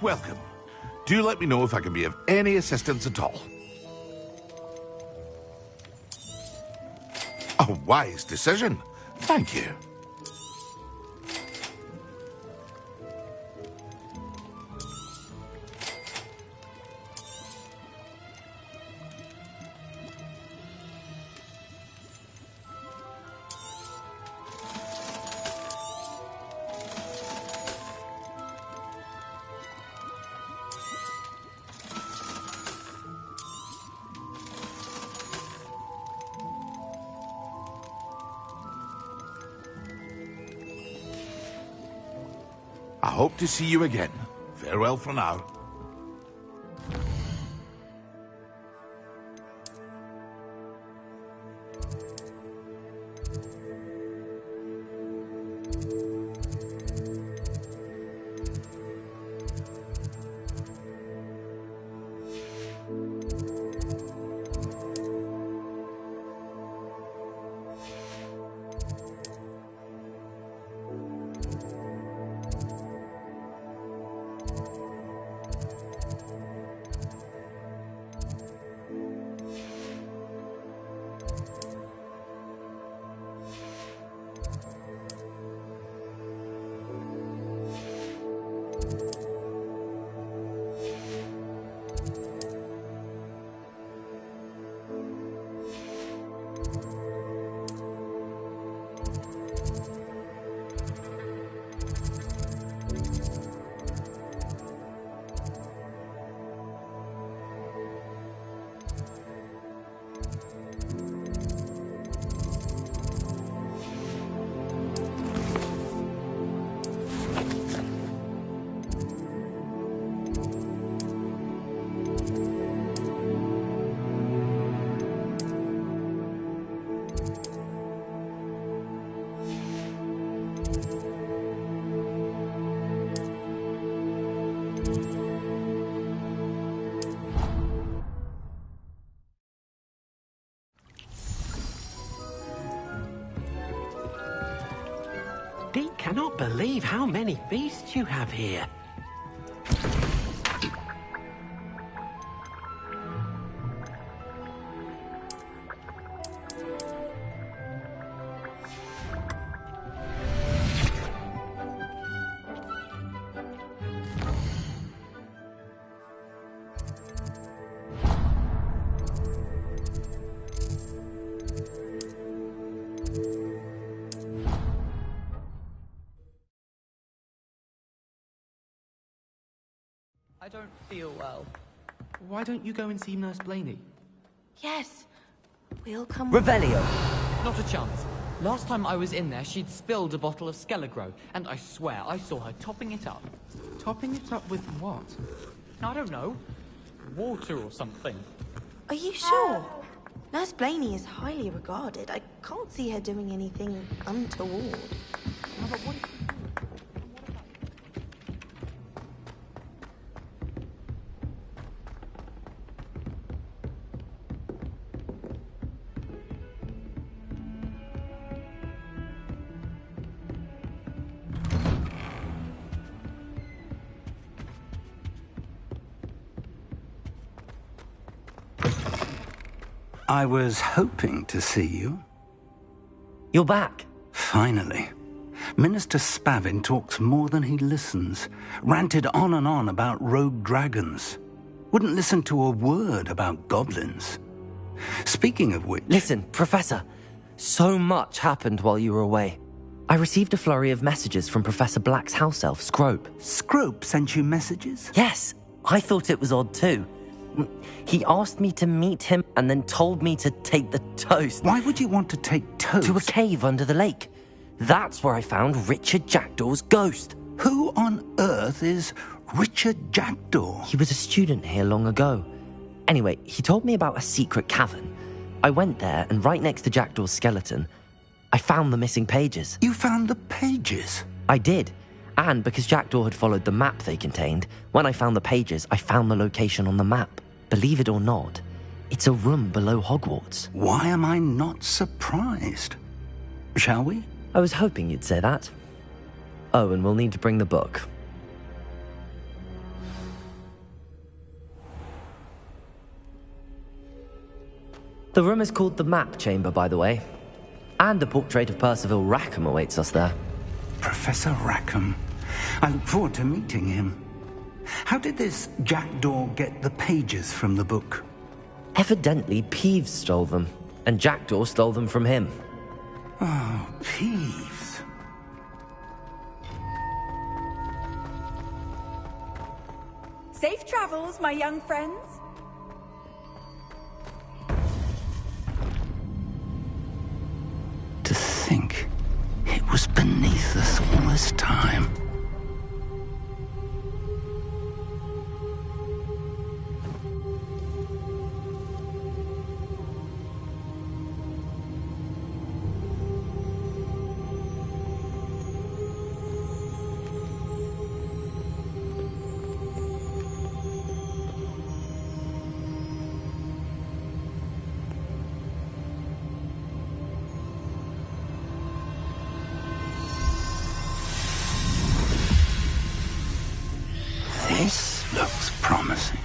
Welcome. Do let me know if I can be of any assistance at all. A wise decision. Thank you. I hope to see you again. Farewell for now. Deke cannot believe how many beasts you have here. I don't feel well. Why don't you go and see Nurse Blaney? Yes. We'll come... Revelio! Not a chance. Last time I was in there, she'd spilled a bottle of Skelegro, and I swear I saw her topping it up. Topping it up with what? I don't know. Water or something. Are you sure? Nurse Blaney is highly regarded. I can't see her doing anything untoward. I was hoping to see you. You're back. Finally. Minister Spavin talks more than he listens. Ranted on and on about rogue dragons. Wouldn't listen to a word about goblins. Speaking of which... Listen, Professor. So much happened while you were away. I received a flurry of messages from Professor Black's house elf, Scrope. Scrope sent you messages? Yes. I thought it was odd too. He asked me to meet him and then told me to take the toast. Why would you want to take toast? To a cave under the lake. That's where I found Richard Jackdaw's ghost. Who on earth is Richard Jackdaw? He was a student here long ago. Anyway, he told me about a secret cavern. I went there, and right next to Jackdaw's skeleton, I found the missing pages. You found the pages? I did. And because Jackdaw had followed the map they contained, when I found the pages, I found the location on the map. Believe it or not, it's a room below Hogwarts. Why am I not surprised? Shall we? I was hoping you'd say that. Oh, and we'll need to bring the book. The room is called the Map Chamber, by the way. And a portrait of Percival Rackham awaits us there. Professor Rackham. I look forward to meeting him. How did this Jackdaw get the pages from the book? Evidently, Peeves stole them, and Jackdaw stole them from him. Oh, Peeves. Safe travels, my young friends. To think it was beneath us all this time. This looks promising.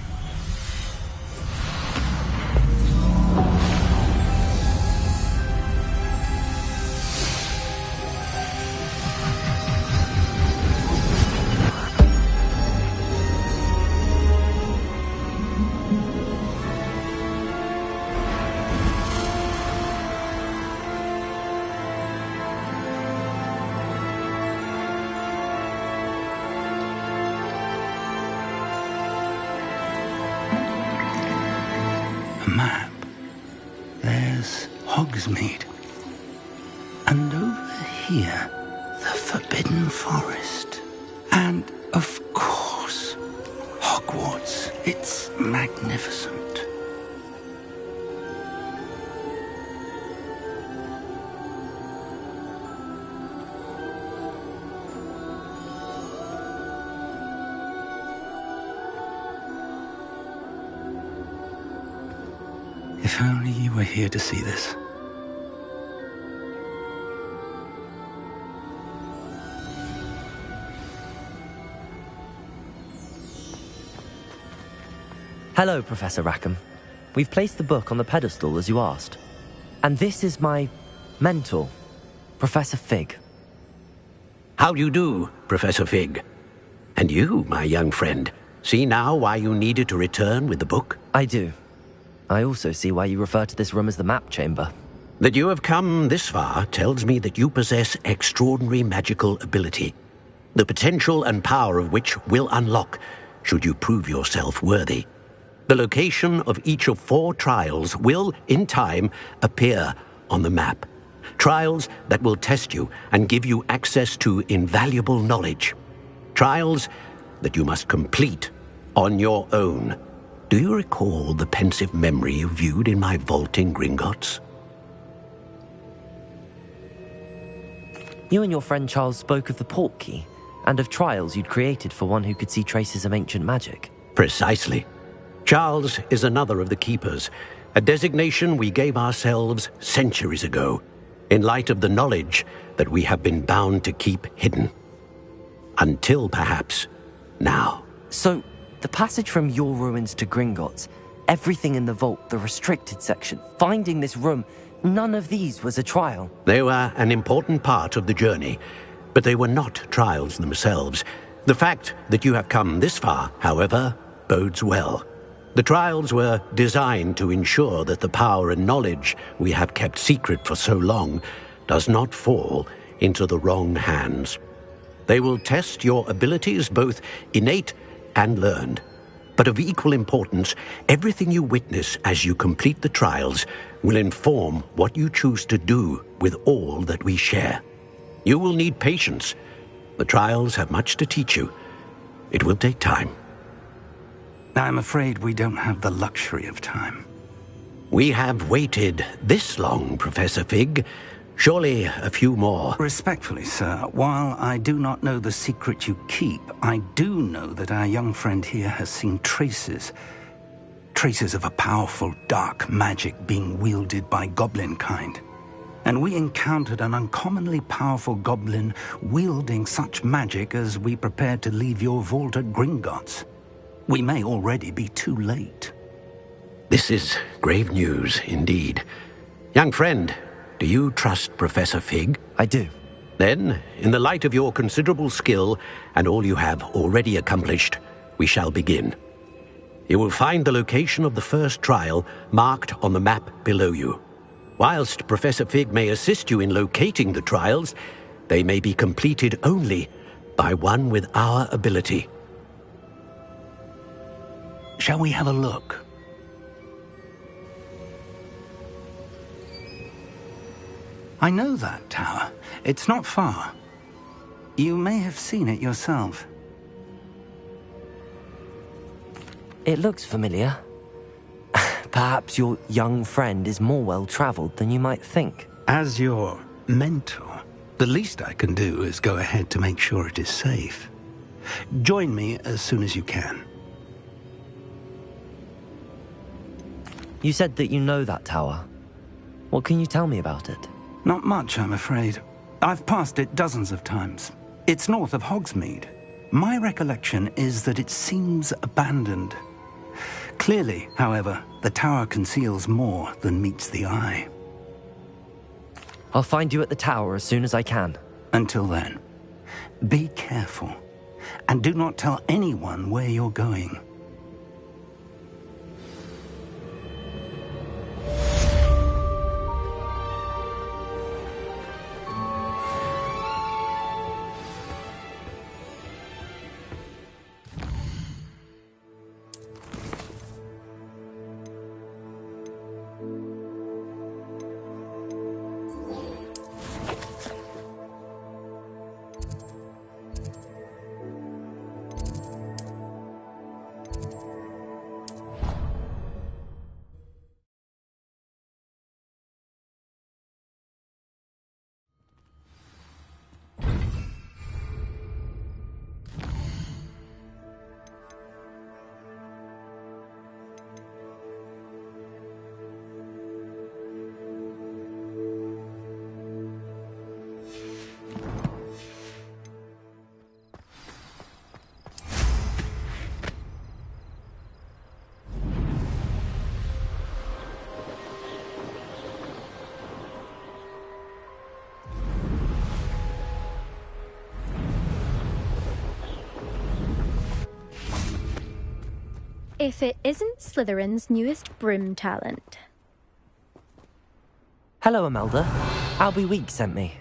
Map. There's Hogsmeade. And over here, the Forbidden Forest. And, of course, Hogwarts. It's magnificent. If only you were here to see this. Hello, Professor Rackham. We've placed the book on the pedestal as you asked. And this is my mentor, Professor Fig. How do you do, Professor Fig? And you, my young friend, see now why you needed to return with the book? I do. I also see why you refer to this room as the Map Chamber. That you have come this far tells me that you possess extraordinary magical ability, the potential and power of which will unlock should you prove yourself worthy. The location of each of 4 trials will, in time, appear on the map. Trials that will test you and give you access to invaluable knowledge. Trials that you must complete on your own. Do you recall the pensive memory you viewed in my vault in Gringotts? You and your friend Charles spoke of the portkey, and of trials you'd created for one who could see traces of ancient magic. Precisely. Charles is another of the Keepers, a designation we gave ourselves centuries ago, in light of the knowledge that we have been bound to keep hidden. Until, perhaps, now. So, the passage from your ruins to Gringotts, everything in the vault, the restricted section, finding this room, none of these was a trial. They were an important part of the journey, but they were not trials themselves. The fact that you have come this far, however, bodes well. The trials were designed to ensure that the power and knowledge we have kept secret for so long does not fall into the wrong hands. They will test your abilities, both innate and learned. But of equal importance, everything you witness as you complete the trials will inform what you choose to do with all that we share. You will need patience. The trials have much to teach you. It will take time. I'm afraid we don't have the luxury of time. We have waited this long, Professor Fig. Surely a few more. Respectfully, sir, while I do not know the secret you keep, I do know that our young friend here has seen traces of a powerful dark magic being wielded by goblin kind. And we encountered an uncommonly powerful goblin wielding such magic as we prepared to leave your vault at Gringotts. We may already be too late. This is grave news indeed. Young friend, do you trust Professor Fig? I do. Then, in the light of your considerable skill and all you have already accomplished, we shall begin. You will find the location of the first trial marked on the map below you. Whilst Professor Fig may assist you in locating the trials, they may be completed only by one with our ability. Shall we have a look? I know that tower. It's not far. You may have seen it yourself. It looks familiar. Perhaps your young friend is more well-traveled than you might think. As your mentor, the least I can do is go ahead to make sure it is safe. Join me as soon as you can. You said that you know that tower. What can you tell me about it? Not much, I'm afraid. I've passed it dozens of times. It's north of Hogsmeade. My recollection is that it seems abandoned. Clearly, however, the tower conceals more than meets the eye. I'll find you at the tower as soon as I can. Until then, be careful, and do not tell anyone where you're going. If it isn't Slytherin's newest broom talent. Hello, Imelda. Albie Week sent me.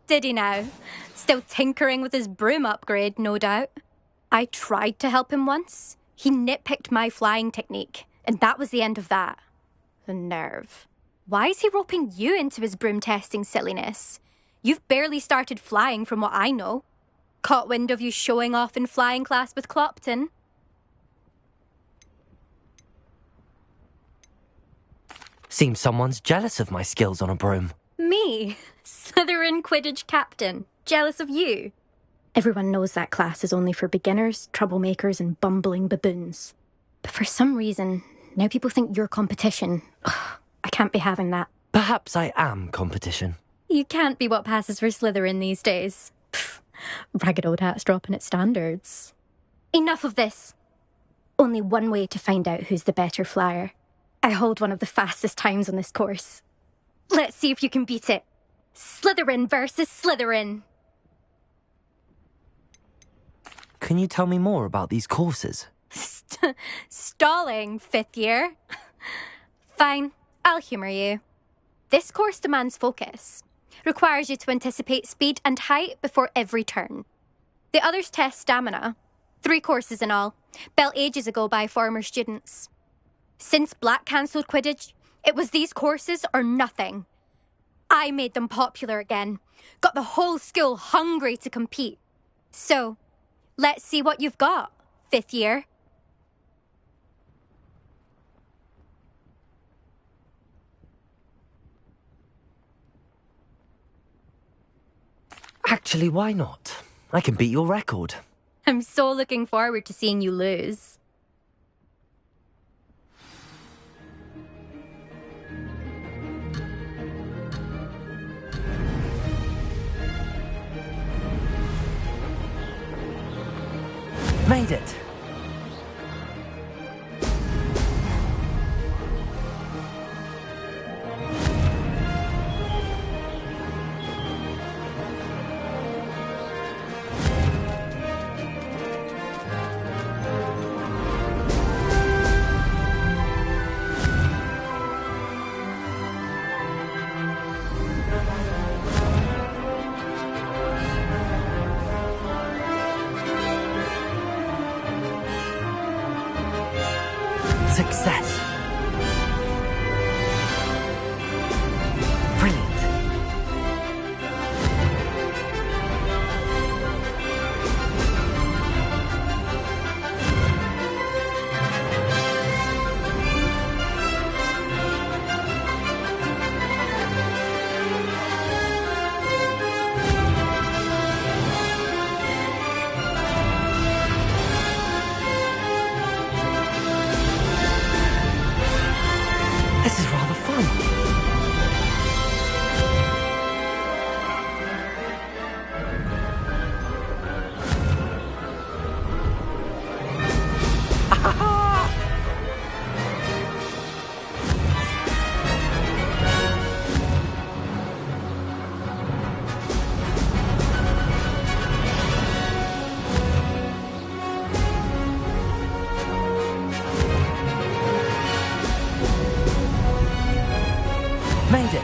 Did he now? Still tinkering with his broom upgrade, no doubt. I tried to help him once. He nitpicked my flying technique, and that was the end of that. The nerve. Why is he roping you into his broom testing silliness? You've barely started flying from what I know. Caught wind of you showing off in flying class with Clopton. Seems someone's jealous of my skills on a broom. Me? Slytherin Quidditch captain. Jealous of you? Everyone knows that class is only for beginners, troublemakers, and bumbling baboons. But for some reason, now people think you're competition. Ugh, I can't be having that. Perhaps I am competition. You can't be what passes for Slytherin these days. Pfft, ragged old hat's dropping its standards. Enough of this. Only one way to find out who's the better flyer. I hold one of the fastest times on this course. Let's see if you can beat it. Slytherin versus Slytherin. Can you tell me more about these courses? Stalling, 5th year. Fine, I'll humour you. This course demands focus. Requires you to anticipate speed and height before every turn. The others test stamina. 3 courses in all, built ages ago by former students. Since Black cancelled Quidditch, it was these courses or nothing. I made them popular again. Got the whole school hungry to compete. So, let's see what you've got, 5th year. Actually, why not? I can beat your record. I'm so looking forward to seeing you lose. Made it! Success. Brilliant. This is rather fun. Made it.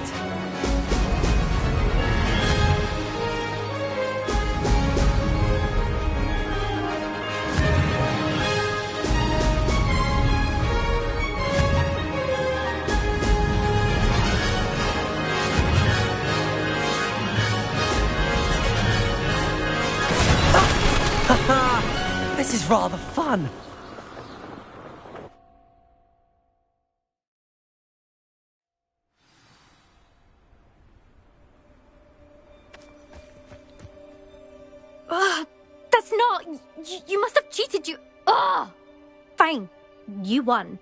This is rather fun. That's not... You must have cheated, you... Ugh! Fine. You won.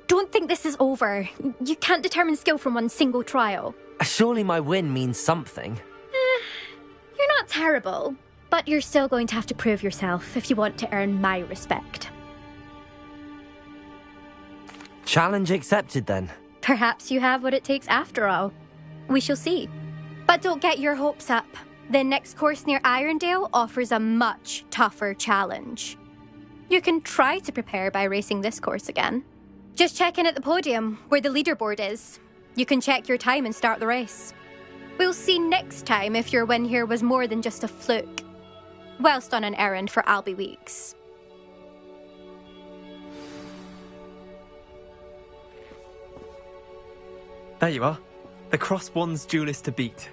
Don't think this is over. You can't determine skill from one single trial. Surely my win means something. You're not terrible, but you're still going to have to prove yourself if you want to earn my respect. Challenge accepted then. Perhaps you have what it takes after all. We shall see. But don't get your hopes up. The next course near Irondale offers a much tougher challenge. You can try to prepare by racing this course again. Just check in at the podium, where the leaderboard is. You can check your time and start the race. We'll see next time if your win here was more than just a fluke. Whilst on an errand for Albie Weeks. There you are. The Crosswands duelist to beat.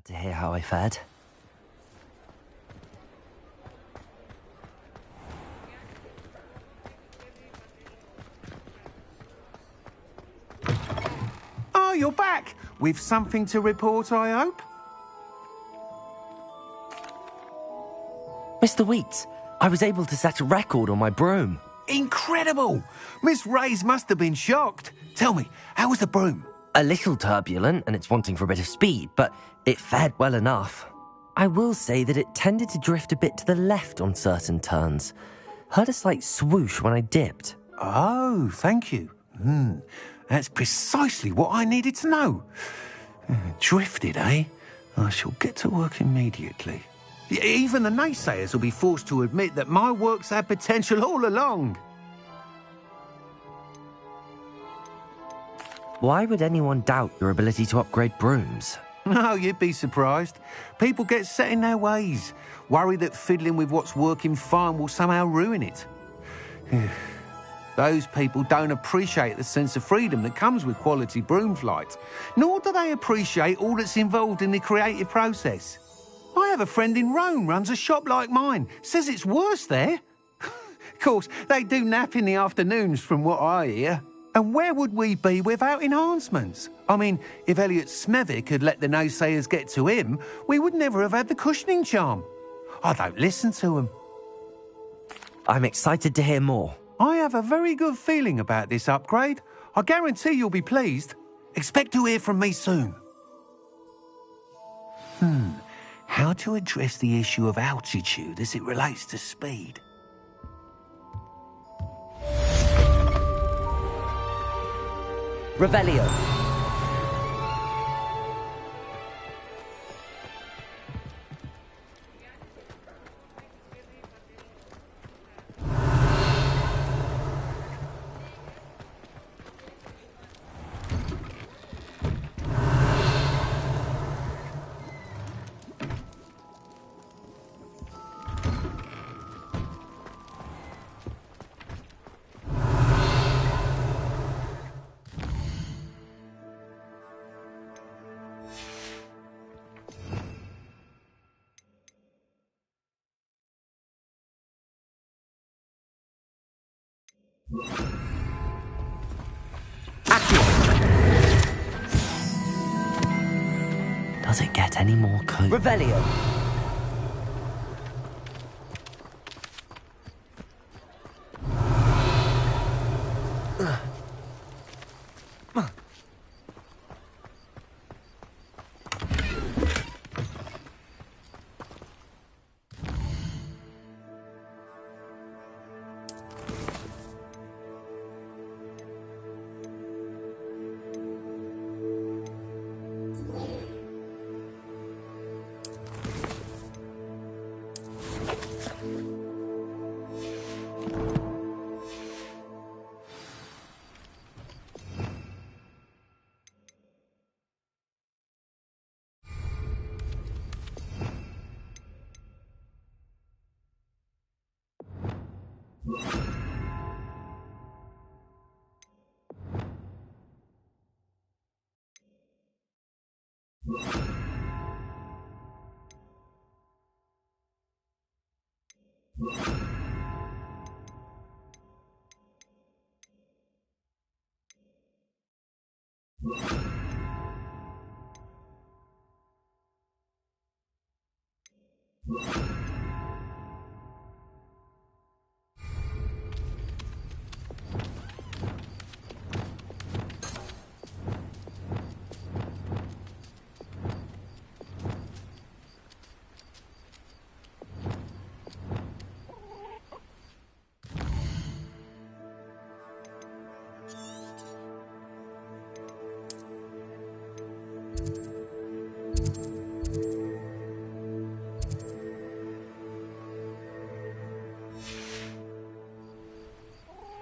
To hear how I fared. Oh, you're back! With something to report, I hope? Mr. Wheats, I was able to set a record on my broom. Incredible! Miss Reyes must have been shocked. Tell me, how was the broom? A little turbulent, and it's wanting for a bit of speed, but it fared well enough. I will say that it tended to drift a bit to the left on certain turns. Heard a slight swoosh when I dipped. Oh, thank you. That's precisely what I needed to know. Drifted, eh? I shall get to work immediately. Even the naysayers will be forced to admit that my work's had potential all along. Why would anyone doubt your ability to upgrade brooms? No, you'd be surprised. People get set in their ways, worry that fiddling with what's working fine will somehow ruin it. Those people don't appreciate the sense of freedom that comes with quality broom flight, nor do they appreciate all that's involved in the creative process. I have a friend in Rome runs a shop like mine, says it's worse there. Of course, they do nap in the afternoons from what I hear. And where would we be without enhancements? I mean, if Elliot Smethwick had let the naysayers get to him, we would never have had the cushioning charm. I don't listen to them. I'm excited to hear more. I have a very good feeling about this upgrade. I guarantee you'll be pleased. Expect to hear from me soon. How to address the issue of altitude as it relates to speed? Revelio. Does it get any more cool? Revelio.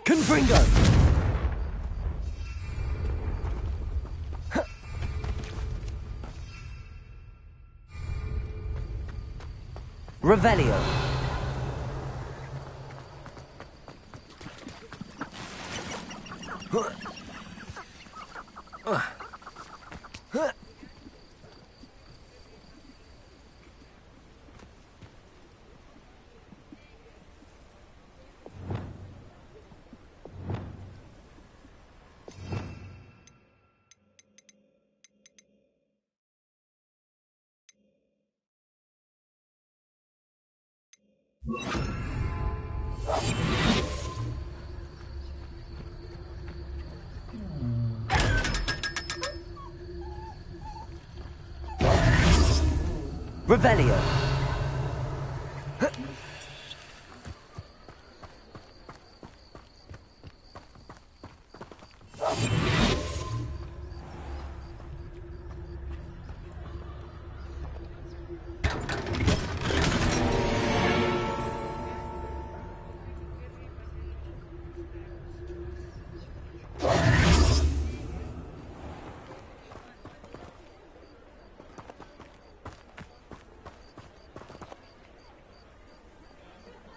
Confringo! Revelio. Revelio.